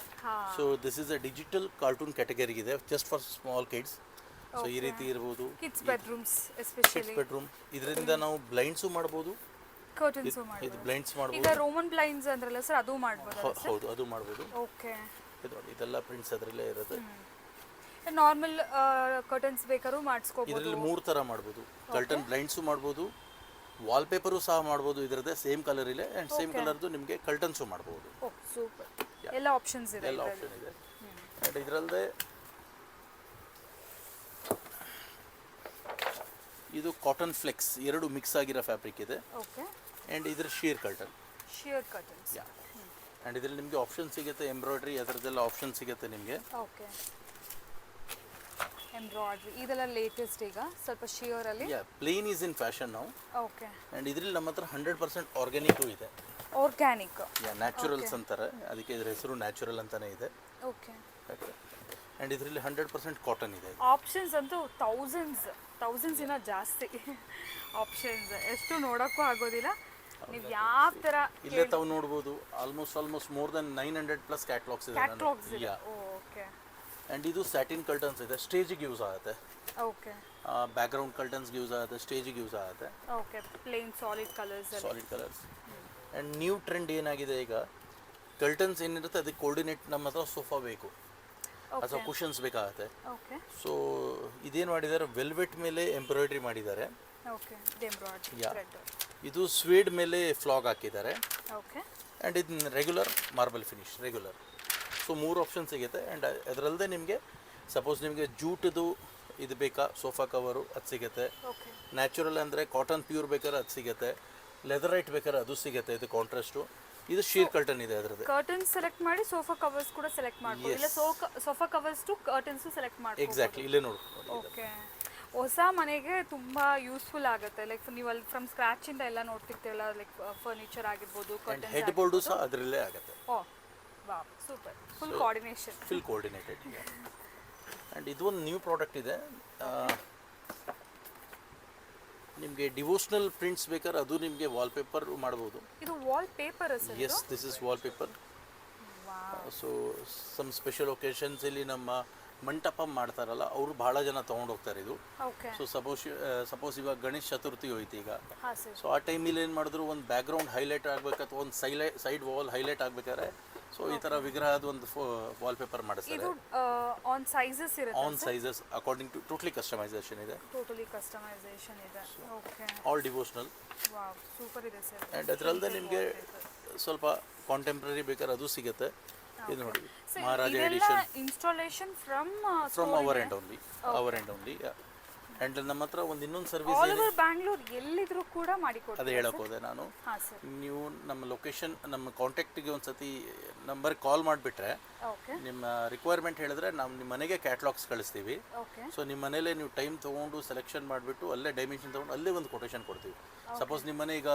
So this is a digital cartoon category ಇದೆ, just for small kids. So ಈ ರೀತಿ ಇರ್ಬೋದು. Kids bedrooms especially. ಬೆಡ್ರೂಮ್ ಇದರಿಂದ ನಾವು ಬ್ಲೈಂಡ್ಸು ಮಾಡ್ಬೋದು, ಕರ್ಟನ್ಸು ಇದು ಮಾಡ್ಬೋದು. ಬ್ಲೈಂಡ್ಸ್ ಮಾಡ್ಬೋದು. ಈಗ ರೋಮನ್ ಬ್ಲೈಂಡ್ಸ್ ಅಂದ್ರಲ್ಲ ಸರ್, ಅದು ಮಾಡ್ಬೋದು? ಹೌದು, ಅದು ಮಾಡ್ಬೋದು. ಓಕೆ. ಇದು ನೋಡಿ, ಇದೆಲ್ಲ ಪ್ರಿಂಟ್ಸ್ ಅದರಲ್ಲೇ ಇರುತ್ತೆ. ನಾರ್ಮಲ್ ಕರ್ಟನ್ಸ್ ಬೇಕಾದ್ರೂ ಮಾಡಿಸ್ಕೋಬೋದು. ಇದರಲ್ಲಿ 3 ಥರ ಮಾಡ್ಬೋದು. ಕರ್ಟನ್ ಬ್ಲೈಂಡ್ಸು ಮಾಡ್ಬೋದು, ವಾಲ್ಪೇಪರು ಸಹ ಮಾಡ್ಬೋದು ಇದರದ್ದೇ ಸೇಮ್ ಕಲರ್ ಇದೆ. ಆ್ಯಂಡ್ ಸೇಮ್ ಕಲರ್ದು ನಿಮಗೆ ಕರ್ಟನ್ಸು ಮಾಡ್ಬೋದು. ಓ, ಸೂಪರ್. ಎಲ್ಲ ಆಪ್ಷನ್ಸ್ ಇದೆ. ಎಲ್ಲ ಆಪ್ಷನ್ ಇದೆ. ಆ್ಯಂಡ್ ಇದರಲ್ಲದೆ ಇದು ಕಾಟನ್ ಫ್ಲೆಕ್ಸ್, 2 ಮಿಕ್ಸ್ ಆಗಿರೋ ಫ್ಯಾಬ್ರಿಕ್ ಇದೆ. ಓಕೆ. ಆ್ಯಂಡ್ ಇದ್ರ sheer curtain. Shear curtains. Yeah. And ಇದರಲ್ಲಿ ನಿಮಗೆ ಆಪ್ಷನ್ ಸಿಗುತ್ತೆ, ಎಂಬ್ರಾಯ್ಡ್ರಿ ಅದರದ್ದೆಲ್ಲ ಆಪ್ಷನ್ ಸಿಗುತ್ತೆ ನಿಮಗೆ. ಓಕೆ. ಎಂಬ್ರಾಯ್ಡ್ರಿ ಇದೆಲ್ಲ ಲೇಟೆಸ್ಟ್ ಈಗ ಸ್ವಲ್ಪ ಶಿಯರಲ್ಲಿ. ಯಾ, ಪ್ಲೇನ್ ಈಸ್ ಇನ್ ಫ್ಯಾಷನ್ ನಾವು. ಓಕೆ. ಆ್ಯಂಡ್ ಇದರಲ್ಲಿ ನಮ್ಮ ಹತ್ರ 100% ಆರ್ಗ್ಯಾನಿಕ್ಕು ಇದೆ. ಆರ್ಗ್ಯಾನಿಕ್. ಯಾ, ನ್ಯಾಚುರಲ್ಸ್ ಅಂತಾರೆ, ಅದಕ್ಕೆ ಇದ್ರ ಹೆಸರು ನ್ಯಾಚುರಲ್ ಅಂತಲೇ ಇದೆ. ಓಕೆ. ಆ್ಯಂಡ್ ಇದರಲ್ಲಿ 100% ಕಾಟನ್ ಇದೆ. ಆಪ್ಷನ್ಸ್ ಅಂತೂ ಥೌಸಂಡ್ಸ್ ಇನ್ನ ಜಾಸ್ತಿ ಆಪ್ಷನ್ಸ್, ಎಷ್ಟು ನೋಡೋಕ್ಕೂ ಆಗೋದಿಲ್ಲ. ನೀವು ಯಾವ ಥರ ಇಲ್ಲೇ ತಾವು ನೋಡ್ಬೋದು, ಆಲ್ಮೋಸ್ಟ್ ಮೋರ್ ದೆನ್ 900+ ಕ್ಯಾಟ್ಲಾಗ್ಸ್ ಇದೆ. ಕ್ಯಾಟ್ಲಾಗ್ಸ್ ಇದೆ. ಯಾ. ಓಕೆ. ಆ್ಯಂಡ್ ಇದು ಸ್ಯಾಟಿನ್ ಕರ್ಟನ್ಸ್ ಇದೆ, ಸ್ಟೇಜಿಗೆ ಯೂಸ್ ಆಗುತ್ತೆ. ಓಕೆ. ಬ್ಯಾಕ್ಗ್ರೌಂಡ್ ಕರ್ಟನ್ಸ್ಗೆ ಯೂಸ್ ಆಗುತ್ತೆ, ಸ್ಟೇಜಿಗೆ ಯೂಸ್ ಆಗುತ್ತೆ. Okay. Plain solid colours. And new trend ಏನಾಗಿದೆ ಈಗ, ಕರ್ಟನ್ಸ್ ಏನಿರುತ್ತೆ ಅದಕ್ಕೆ ಕೋರ್ಡಿನೇಟ್ ನಮ್ಮ ಹತ್ರ ಸೋಫಾ ಬೇಕು ಅಥವಾ ಕುಷನ್ಸ್ ಬೇಕಾಗುತ್ತೆ. ಓಕೆ. ಸೊ ಇದೇನು ಮಾಡಿದ್ದಾರೆ, ವೆಲ್ವೆಟ್ ಮೇಲೆ ಎಂಬ್ರಾಯ್ಡ್ರಿ ಮಾಡಿದ್ದಾರೆ. ಓಕೆ. ಎಂಬ್ರಾಯ್ಡ್ರಿ. ಯಾ. ಇದು ಸ್ವೇಡ್ ಮೇಲೆ ಫ್ಲಾಗ್ ಹಾಕಿದ್ದಾರೆ. ಓಕೆ. ಆ್ಯಂಡ್ ಇದು regular marble finish regular. So 3 option ಸಿಗುತ್ತೆ. ಆ್ಯಂಡ್ ಅದರಲ್ಲದೆ ನಿಮಗೆ ಸಪೋಸ್ ನಿಮಗೆ ಜೂಟದು ಇದು ಬೇಕಾ ಸೋಫಾ ಕವರು ಅದು ಸಿಗುತ್ತೆ. ಓಕೆ. ನ್ಯಾಚುರಲ್ ಅಂದರೆ ಕಾಟನ್ ಪ್ಯೂರ್ ಬೇಕಾದ್ರೆ ಅದು ಸಿಗುತ್ತೆ. ಲೆದರೈಟ್ ಬೇಕಾದ್ರೆ ಅದು ಸಿಗುತ್ತೆ. ಇದು ಕಾಂಟ್ರಾಸ್ಟು. ಇದು ಶೀರ್ ಕರ್ಟನ್ ಇದೆ ಅದರದ್ದು. ಕರ್ಟನ್ಸ್ ಸೆಲೆಕ್ಟ್ ಮಾಡಿ ಸೋಫಾ ಕವರ್ಸ್ ಕೂಡ ಸೆಲೆಕ್ಟ್ ಮಾಡ್ಬೋದು. ಇಲ್ಲ sofa covers to curtains select ಮಾಡ್ಬೋದು. ಎಕ್ಸಾಕ್ಟ್ಲಿ, ಇಲ್ಲೇ ನೋಡಿ. ಓಕೆ. ಹೊಸ ಮನೆಗೆ ತುಂಬ ಯೂಸ್ಫುಲ್ ಆಗುತ್ತೆ. ಲೈಕ್ ನೀವು ಅಲ್ಲಿ ಫ್ರಮ್ ಸ್ಕ್ರ್ಯಾಚಿಂದ ಎಲ್ಲ ನೋಡ್ತಿರ್ತೀವಲ್ಲ, ಲೈಕ್ ಫರ್ನಿಚರ್ ಆಗಿರ್ಬೋದು, ಆ್ಯಂಡ್ ಹೆಡ್ ಬೋರ್ಡು ಸಹ ಅದರಲ್ಲೇ ಆಗುತ್ತೆ. ಓ ವಾ super, full coordination. Full coordinated. And ಇದು ಒಂದು ನ್ಯೂ ಪ್ರಾಡಕ್ಟ್ ಇದೆ. ನಿಮಗೆ ಡಿವೋಷನಲ್ ಪ್ರಿಂಟ್ಸ್ ಬೇಕಾದ್ರೆ ಅದು ನಿಮಗೆ ವಾಲ್ಪೇಪರ್ ಮಾಡ್ಬೋದು. ಇದು wall paper sir? Yes, this is wallpaper. So some special occasions ಇಲ್ಲಿ ನಮ್ಮ ಮಂಟಪ ಮಾಡ್ತಾರಲ್ಲ, ಅವರು ಭಾಳ ಜನ ತೊಗೊಂಡು ಹೋಗ್ತಾರೆ ಇದು. ಓಕೆ. ಸೊ ಸಪೋಸ್ ಇವಾಗ ಗಣೇಶ ಚತುರ್ಥಿ ಹೋಯ್ತು ಈಗ. ಹಾಂ ಸರ್. ಸೊ ಆ ಟೈಮಲ್ಲಿ ಏನು ಮಾಡಿದ್ರು, ಒಂದು ಬ್ಯಾಕ್ಗ್ರೌಂಡ್ ಹೈಲೈಟ್ ಆಗಬೇಕು ಅಥವಾ ಒಂದು ಸೈಡ್ ವಾಲ್ ಹೈಲೈಟ್ ಆಗಬೇಕಾದ್ರೆ ಸೊ ಈ ಥರ ವಿಗ್ರಹದ ಒಂದು ವಾಲ್ಪೇಪರ್ ಮಾಡಿಸ್ತಾರೆ. ಇದು ಆನ್ ಸೈಜಸ್ ಇರುತ್ತೆ? On sizes according to totally customisation ಇದೆ. ಟೋಟಲಿ ಕಸ್ಟಮೈಸೇಷನ್ ಇದೆ. Okay. All devotional. Wow super ಇದೆ ಸರ್. ಆ್ಯಂಡ್ ಅದರಲ್ಲದೆ ನಿಮಗೆ ಸ್ವಲ್ಪ ಕಾಂಟೆಂಪ್ರರಿ ಬೇಕಾದ್ರೆ ಅದು ಸಿಗುತ್ತೆ. ಇದು ನೋಡಿ, Maharaja edition. Installation from our end only. And ನಮ್ಮ ಹತ್ರ ಒಂದು ಇನ್ನೊಂದು ಸರ್ವಿಸ್ ಆಲ್ ಓವರ್ ಬ್ಯಾಂಗ್ಳೂರ್ ಎಲ್ಲಿದ್ರು ಕೂಡ ಮಾಡಿಕೊಡ್ತೀವಿ. ಅದೇ ಹೇಳಕ್ಕೆ ಹೋದೆ ನಾನು. ಹಾಂ ಸರ್. ನೀವು ನಮ್ಮ ಲೊಕೇಶನ್, ನಮ್ಮ ಕಾಂಟ್ಯಾಕ್ಟಿಗೆ ಒಂದು ಸತಿ ನಂಬರ್ಗೆ ಕಾಲ್ ಮಾಡಿಬಿಟ್ರೆ, ಓಕೆ. ನಿಮ್ಮ ರಿಕ್ವೈರ್ಮೆಂಟ್ ಹೇಳಿದ್ರೆ ನಾವು ನಿಮ್ಮ ಮನೆಗೆ ಕ್ಯಾಟ್ಲಾಗ್ಸ್ ಕಳಿಸ್ತೀವಿ. ಓಕೆ. ಸೊ ನಿಮ್ಮ ಮನೇಲೆ ನೀವು ಟೈಮ್ ತೊಗೊಂಡು ಸೆಲೆಕ್ಷನ್ ಮಾಡಿಬಿಟ್ಟು ಅಲ್ಲೇ ಡೈಮೆನ್ಷನ್ ತೊಗೊಂಡು ಅಲ್ಲೇ ಒಂದು ಕೊಟೇಶನ್ ಕೊಡ್ತೀವಿ. ಸಪೋಸ್ ನಿಮ್ಮ ಮನೆ ಈಗ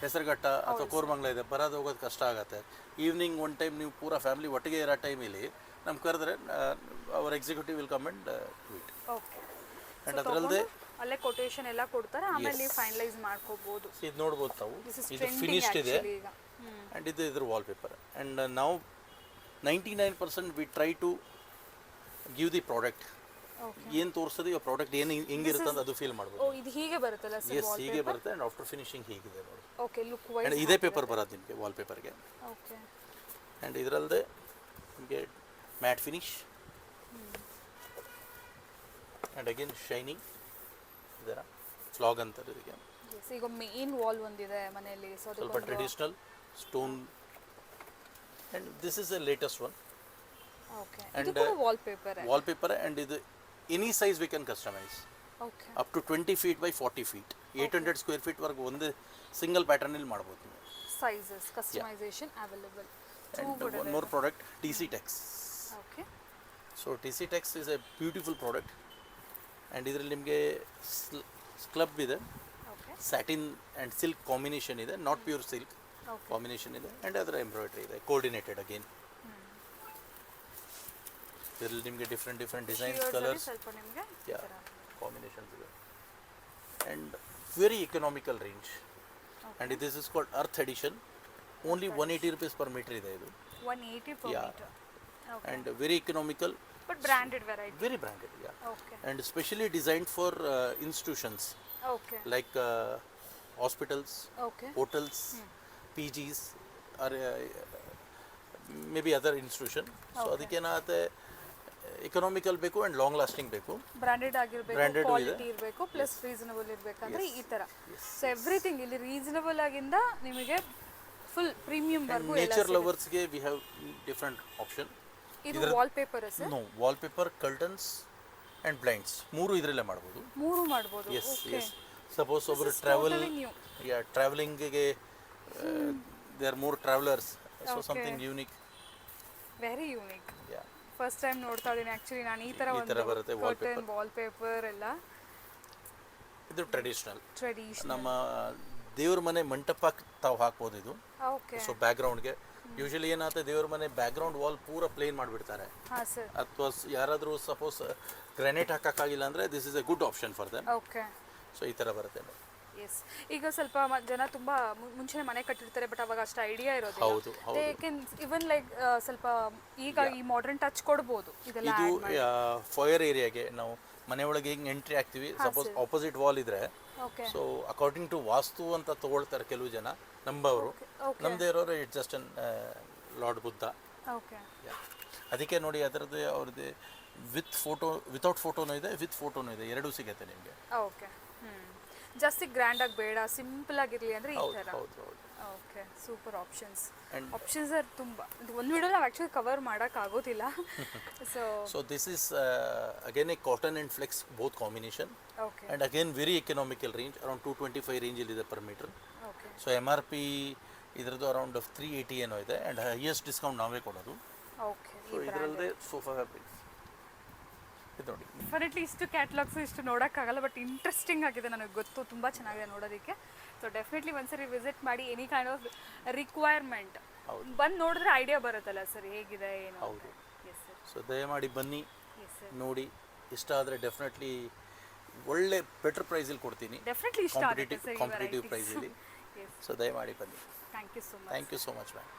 ಹೆಸರುಘಟ್ಟ ಅಥವಾ ಕೋರಮಂಗಲ ಇದೆ, ಬರೋದು ಹೋಗೋದು ಕಷ್ಟ ಆಗುತ್ತೆ. ಈವ್ನಿಂಗ್ ಒನ್ ಟೈಮ್ ನೀವು ಪೂರಾ ಫ್ಯಾಮಿಲಿ ಒಟ್ಟಿಗೆ ಇರೋ ಟೈಮಲ್ಲಿ ನಮ್ಗೆ ಕರೆದ್ರೆ our executive will come and tweet. Okay. And ಅದರಲ್ಲದೆ ಅಲ್ಲೇ ಕೊಟೇಶನ್ ಎಲ್ಲ ಕೊಡ್ತಾರೆ, ಆಮೇಲೆ ನೀವು ಫೈನಲೈಸ್ ಮಾಡ್ಕೋಬಹುದು. ಇದು ನೋಡ್ಬೋದು ತಾವು, ಇದು ಫಿನಿಶ್ಡ್ ಇದೆ. ಆ್ಯಂಡ್ ಇದು ಇದ್ರ ವಾಲ್ಪೇಪರ್. ಆ್ಯಂಡ್ ನಾವು 99% we try to give the product. ಏನು ತೋರಿಸೋದು ಆ ಪ್ರಾಡಕ್ಟ್ ಏನು ಹೆಂಗಿರುತ್ತೆ ಅಂತ ಅದು ಫೀಲ್ ಮಾಡ್ಬೋದು. ಓ ಇದು ಹೀಗೆ ಬರುತ್ತಲ್ಲ ಸರ್? ಎಸ್, ಹೀಗೆ ಬರುತ್ತೆ. ಆ್ಯಂಡ್ ಆಫ್ಟರ್ ಫಿನಿಶಿಂಗ್ ಹೀಗಿದೆ ನೋಡಿ. ಓಕೆ. ಲುಕ್ ಆ್ಯಂಡ್ ವೈಸ್ ಇದೇ ಪೇಪರ್ ಬರೋದು ನಿಮಗೆ ವಾಲ್ಪೇಪರ್ಗೆ. ಓಕೆ. ಆ್ಯಂಡ್ ಇದರಲ್ಲದೆ ನಿಮಗೆ matte finish and again shining ಇದರ ಫ್ಲಾಗ್ ಅಂತಾರೆ ಇದಕ್ಕೆ. ಈಗ ಮೇನ್ ವಾಲ್ ಒಂದಿದೆ ಮನೆಯಲ್ಲಿ, ಸೊ ಸ್ವಲ್ಪ traditional stone. And this is the latest one. Okay. ಇದು ಕೂಡ ವಾಲ್ಪೇಪರ್ ಆ್ಯಂಡ್ ಇದು any size we can customise. Okay. Up to 20 feet by 40 feet, 800 square feet ವರೆಗೂ ಒಂದು ಸಿಂಗಲ್ ಪ್ಯಾಟರ್ನಲ್ಲಿ ಮಾಡ್ಬೋದು ನೀವು. Sizes customisation available. And one more product, TC Tex. Okay. So TC Tex is a beautiful product. And ಇದರಲ್ಲಿ ನಿಮಗೆ ಸ್ಕ್ಲಬ್ ಇದೆ, okay. Satin and silk combination ಇದೆ, ನಾಟ್ ಪ್ಯೂರ್ ಸಿಲ್ಕ್ ಕಾಂಬಿನೇಷನ್ ಇದೆ. ಆ್ಯಂಡ್ ಅದರ ಎಂಬ್ರಾಯ್ಡ್ರಿ ಇದೆ, ಕೋರ್ಡಿನೇಟೆಡ್ ಅಗೇನ್. ಇದರಲ್ಲಿ ನಿಮಗೆ ಡಿಫ್ರೆಂಟ್ ಡಿಸೈನ್ಸ್, ಕಲರ್ಸ್, ಸ್ವಲ್ಪ ನಿಮಗೆ ಕಾಂಬಿನೇಷನ್ಸ್ ಇದೆ. And very economical range. And this is called earth edition. Only 180 rupees per meter ಇದೆ ಇದು. 180 per meter. Okay. And very economical. But branded variety. Very branded, yeah. Okay. And specially designed for institutions. Okay. Like hospitals, Okay. hotels, PGs, or maybe other institution. So ಅದಕ್ಕೇನಾಗುತ್ತೆ, economical ಬೇಕು and long lasting ಬೇಕು. Branded ಆಗಿರಬೇಕು, quality ಇರಬೇಕು, plus reasonable ಇರಬೇಕಂದ್ರೆ ಈ ಥರ. So everything ಇಲ್ಲಿ reasonable ಆಗಿಂದ ನಿಮಗೆ ಫುಲ್ ಪ್ರೀಮಿಯಂ ವರ್ಗು ಎಲ್ಲ. ನೇಚರ್ ಲವರ್ಸ್ಗೆ ವಿ ಹ್ಯಾವ್ ಡಿಫ್ರೆಂಟ್ ಆಪ್ಷನ್. ಇದು wallpaper sir? No, wallpaper, curtains and blinds ಮೂರು ಇದರಲ್ಲೇ ಮಾಡ್ಬೋದು. ಮೂರು ಮಾಡ್ಬೋದು. Yes yes. ಸಪೋಸ್ ಒಬ್ಬರು ಟ್ರಾವೆಲಿಂಗಿಗೆ they are more travellers, so something unique. Very unique. First time ನೋಡ್ತಾ ಇದ್ದೀನಿ ಆ್ಯಕ್ಚುಲಿ ನಾನು ಈ ಥರ ಒಂದು ಬರುತ್ತೆ ವಾಲ್ಪೇಪರ್ ಎಲ್ಲ. ಇದು ಟ್ರೆಡಿಷನಲ್. ನಮ್ಮ ದೇವ್ರ ಮನೆ ಮಂಟಪಕ್ಕೆ ತಾವು ಹಾಕ್ಬೋದು ಇದು. ಓಕೆ. ಸೊ ಬ್ಯಾಕ್ಗ್ರೌಂಡ್ಗೆ ಯೂಶಲಿ ಏನಾಗುತ್ತೆ, ದೇವ್ರ ಮನೆ ಬ್ಯಾಕ್ಗ್ರೌಂಡ್ ವಾಲ್ ಪೂರ ಪ್ಲೇನ್ ಮಾಡಿಬಿಡ್ತಾರೆ. ಹಾಂ ಸರ್. ಅಥವಾ ಯಾರಾದರೂ ಸಪೋಸ್ ಗ್ರಾನೈಟ್ ಹಾಕೋಕ್ಕಾಗಿಲ್ಲ ಅಂದರೆ this is A good option for them. Okay. So ಈ ಥರ ಬರುತ್ತೆ. ಎಸ್. ಈಗ ಸ್ವಲ್ಪ ಜನ ತುಂಬ ಮುಂಚೆ ಮನೆ ಕಟ್ಟಿರ್ತಾರೆ, ಬಟ್ ಅವಾಗ ಅಷ್ಟು ಐಡಿಯಾ ಇರೋದು. ಹೌದು. ಇವನ್ ಲೈಕ್ ಸ್ವಲ್ಪ ಈಗ ಈ ಮಾಡರ್ನ್ ಟಚ್ ಕೊಡ್ಬೋದು ಇದೆಲ್ಲ. ಇದು ಫೈರ್ ಏರಿಯಾಗೆ ನಾವು ಮನೆ ಒಳಗೆ ಹಿಂಗೆ ಎಂಟ್ರಿ ಆಗ್ತೀವಿ, ಸಪೋಸ್ ಆಪೋಸಿಟ್ ವಾಲ್ ಇದ್ರೆ, ಸೊ ಅಕಾರ್ಡಿಂಗ್ ಟು ವಾಸ್ತು ಅಂತ ತಗೊಳ್ತಾರೆ ಕೆಲವು ಜನ ನಂಬವರು. ನಮ್ಮದೇ ಇರೋರು it just an lord Buddha. Okay. ಅದಕ್ಕೆ ನೋಡಿ ಅದರದ್ದು ಅವ್ರದ್ದು ವಿತೌಟ್ ಫೋಟೋನೂ ಇದೆ, ವಿತ್ ಫೋಟೋನೂ ಇದೆ, ಎರಡೂ ಸಿಗುತ್ತೆ ನಿಮಗೆ. ಓಕೆ. ಜಾಸ್ತಿ ಗ್ರ್ಯಾಂಡ್ ಆಗಿ ಬೇಡ, ಸಿಂಪಲ್ ಆಗಿರಲಿ ಅಂದರೆ ಈ ಥರ. ಓಕೆ. ಸೂಪರ್ ಆಪ್ಷನ್ಸ್ ಆರ್ ತುಂಬ. ಒಂದು ವಿಡಿಯೋ ನಾವು ಆ್ಯಕ್ಚುಲಿ ಕವರ್ ಮಾಡೋಕ್ಕಾಗೋದಿಲ್ಲ. So this is again a cotton and flex both combination. Okay. And again very economical range, around 225 ರೇಂಜಲ್ಲಿದೆ per metre. Okay. So MRP ಇದರದ್ದು ಅರೌಂಡ್ 380 ಏನೋ ಇದೆ. ಆ್ಯಂಡ್ ಹೈಯೆಸ್ಟ್ ಡಿಸ್ಕೌಂಟ್ ನಾವೇ ಕೊಡೋದು. ಓಕೆ. ಸೊ ಇದರಲ್ಲದೆ sofa fabrics ಇದು ನೋಡಿ. ಡೆಫಿನೆಟ್ಲಿ ಇಷ್ಟು ಕ್ಯಾಟ್ಲಾಗ್ಸು ಇಷ್ಟು ನೋಡೋಕ್ಕಾಗಲ್ಲ, ಬಟ್ ಇಂಟ್ರೆಸ್ಟಿಂಗ್ ಆಗಿದೆ, ನನಗೆ ಗೊತ್ತು, ತುಂಬ ಚೆನ್ನಾಗಿದೆ ನೋಡೋದಕ್ಕೆ. ಸೊ ಡೆಫಿನೆಟ್ಲಿ ಒಂದ್ಸರಿ ವಿಸಿಟ್ ಮಾಡಿ. ಎನಿ ಕೈಂಡ್ ಆಫ್ ರಿಕ್ವೈರ್ಮೆಂಟ್ ಬಂದು ನೋಡಿದ್ರೆ ಐಡಿಯಾ ಬರುತ್ತಲ್ಲ ಸರ್ ಹೇಗಿದೆ ಏನು. ಹೌದು. Yes sir. ಸೊ ದಯಮಾಡಿ ಬನ್ನಿ, ಎಸ್ ಸರ್. ನೋಡಿ, ಇಷ್ಟ ಆದರೆ ಡೆಫಿನೆಟ್ಲಿ ಒಳ್ಳೆ ಬೆಟರ್ ಪ್ರೈಸಲ್ಲಿ ಕೊಡ್ತೀನಿ, ಡೆಫಿನೆಟ್ಲಿ ಇಷ್ಟ ಆಗುತ್ತೆ ಸರ್ ಈ ಕಾಂಪಿಟೇಟಿವ್ ವೆರೈಟೀಸ್. ಪ್ರೈಸಲ್ಲಿ. ಎಸ್. ಸೊ ದಯಮಾಡಿ ಬನ್ನಿ. Thank you so much. Thank you so much ma'am.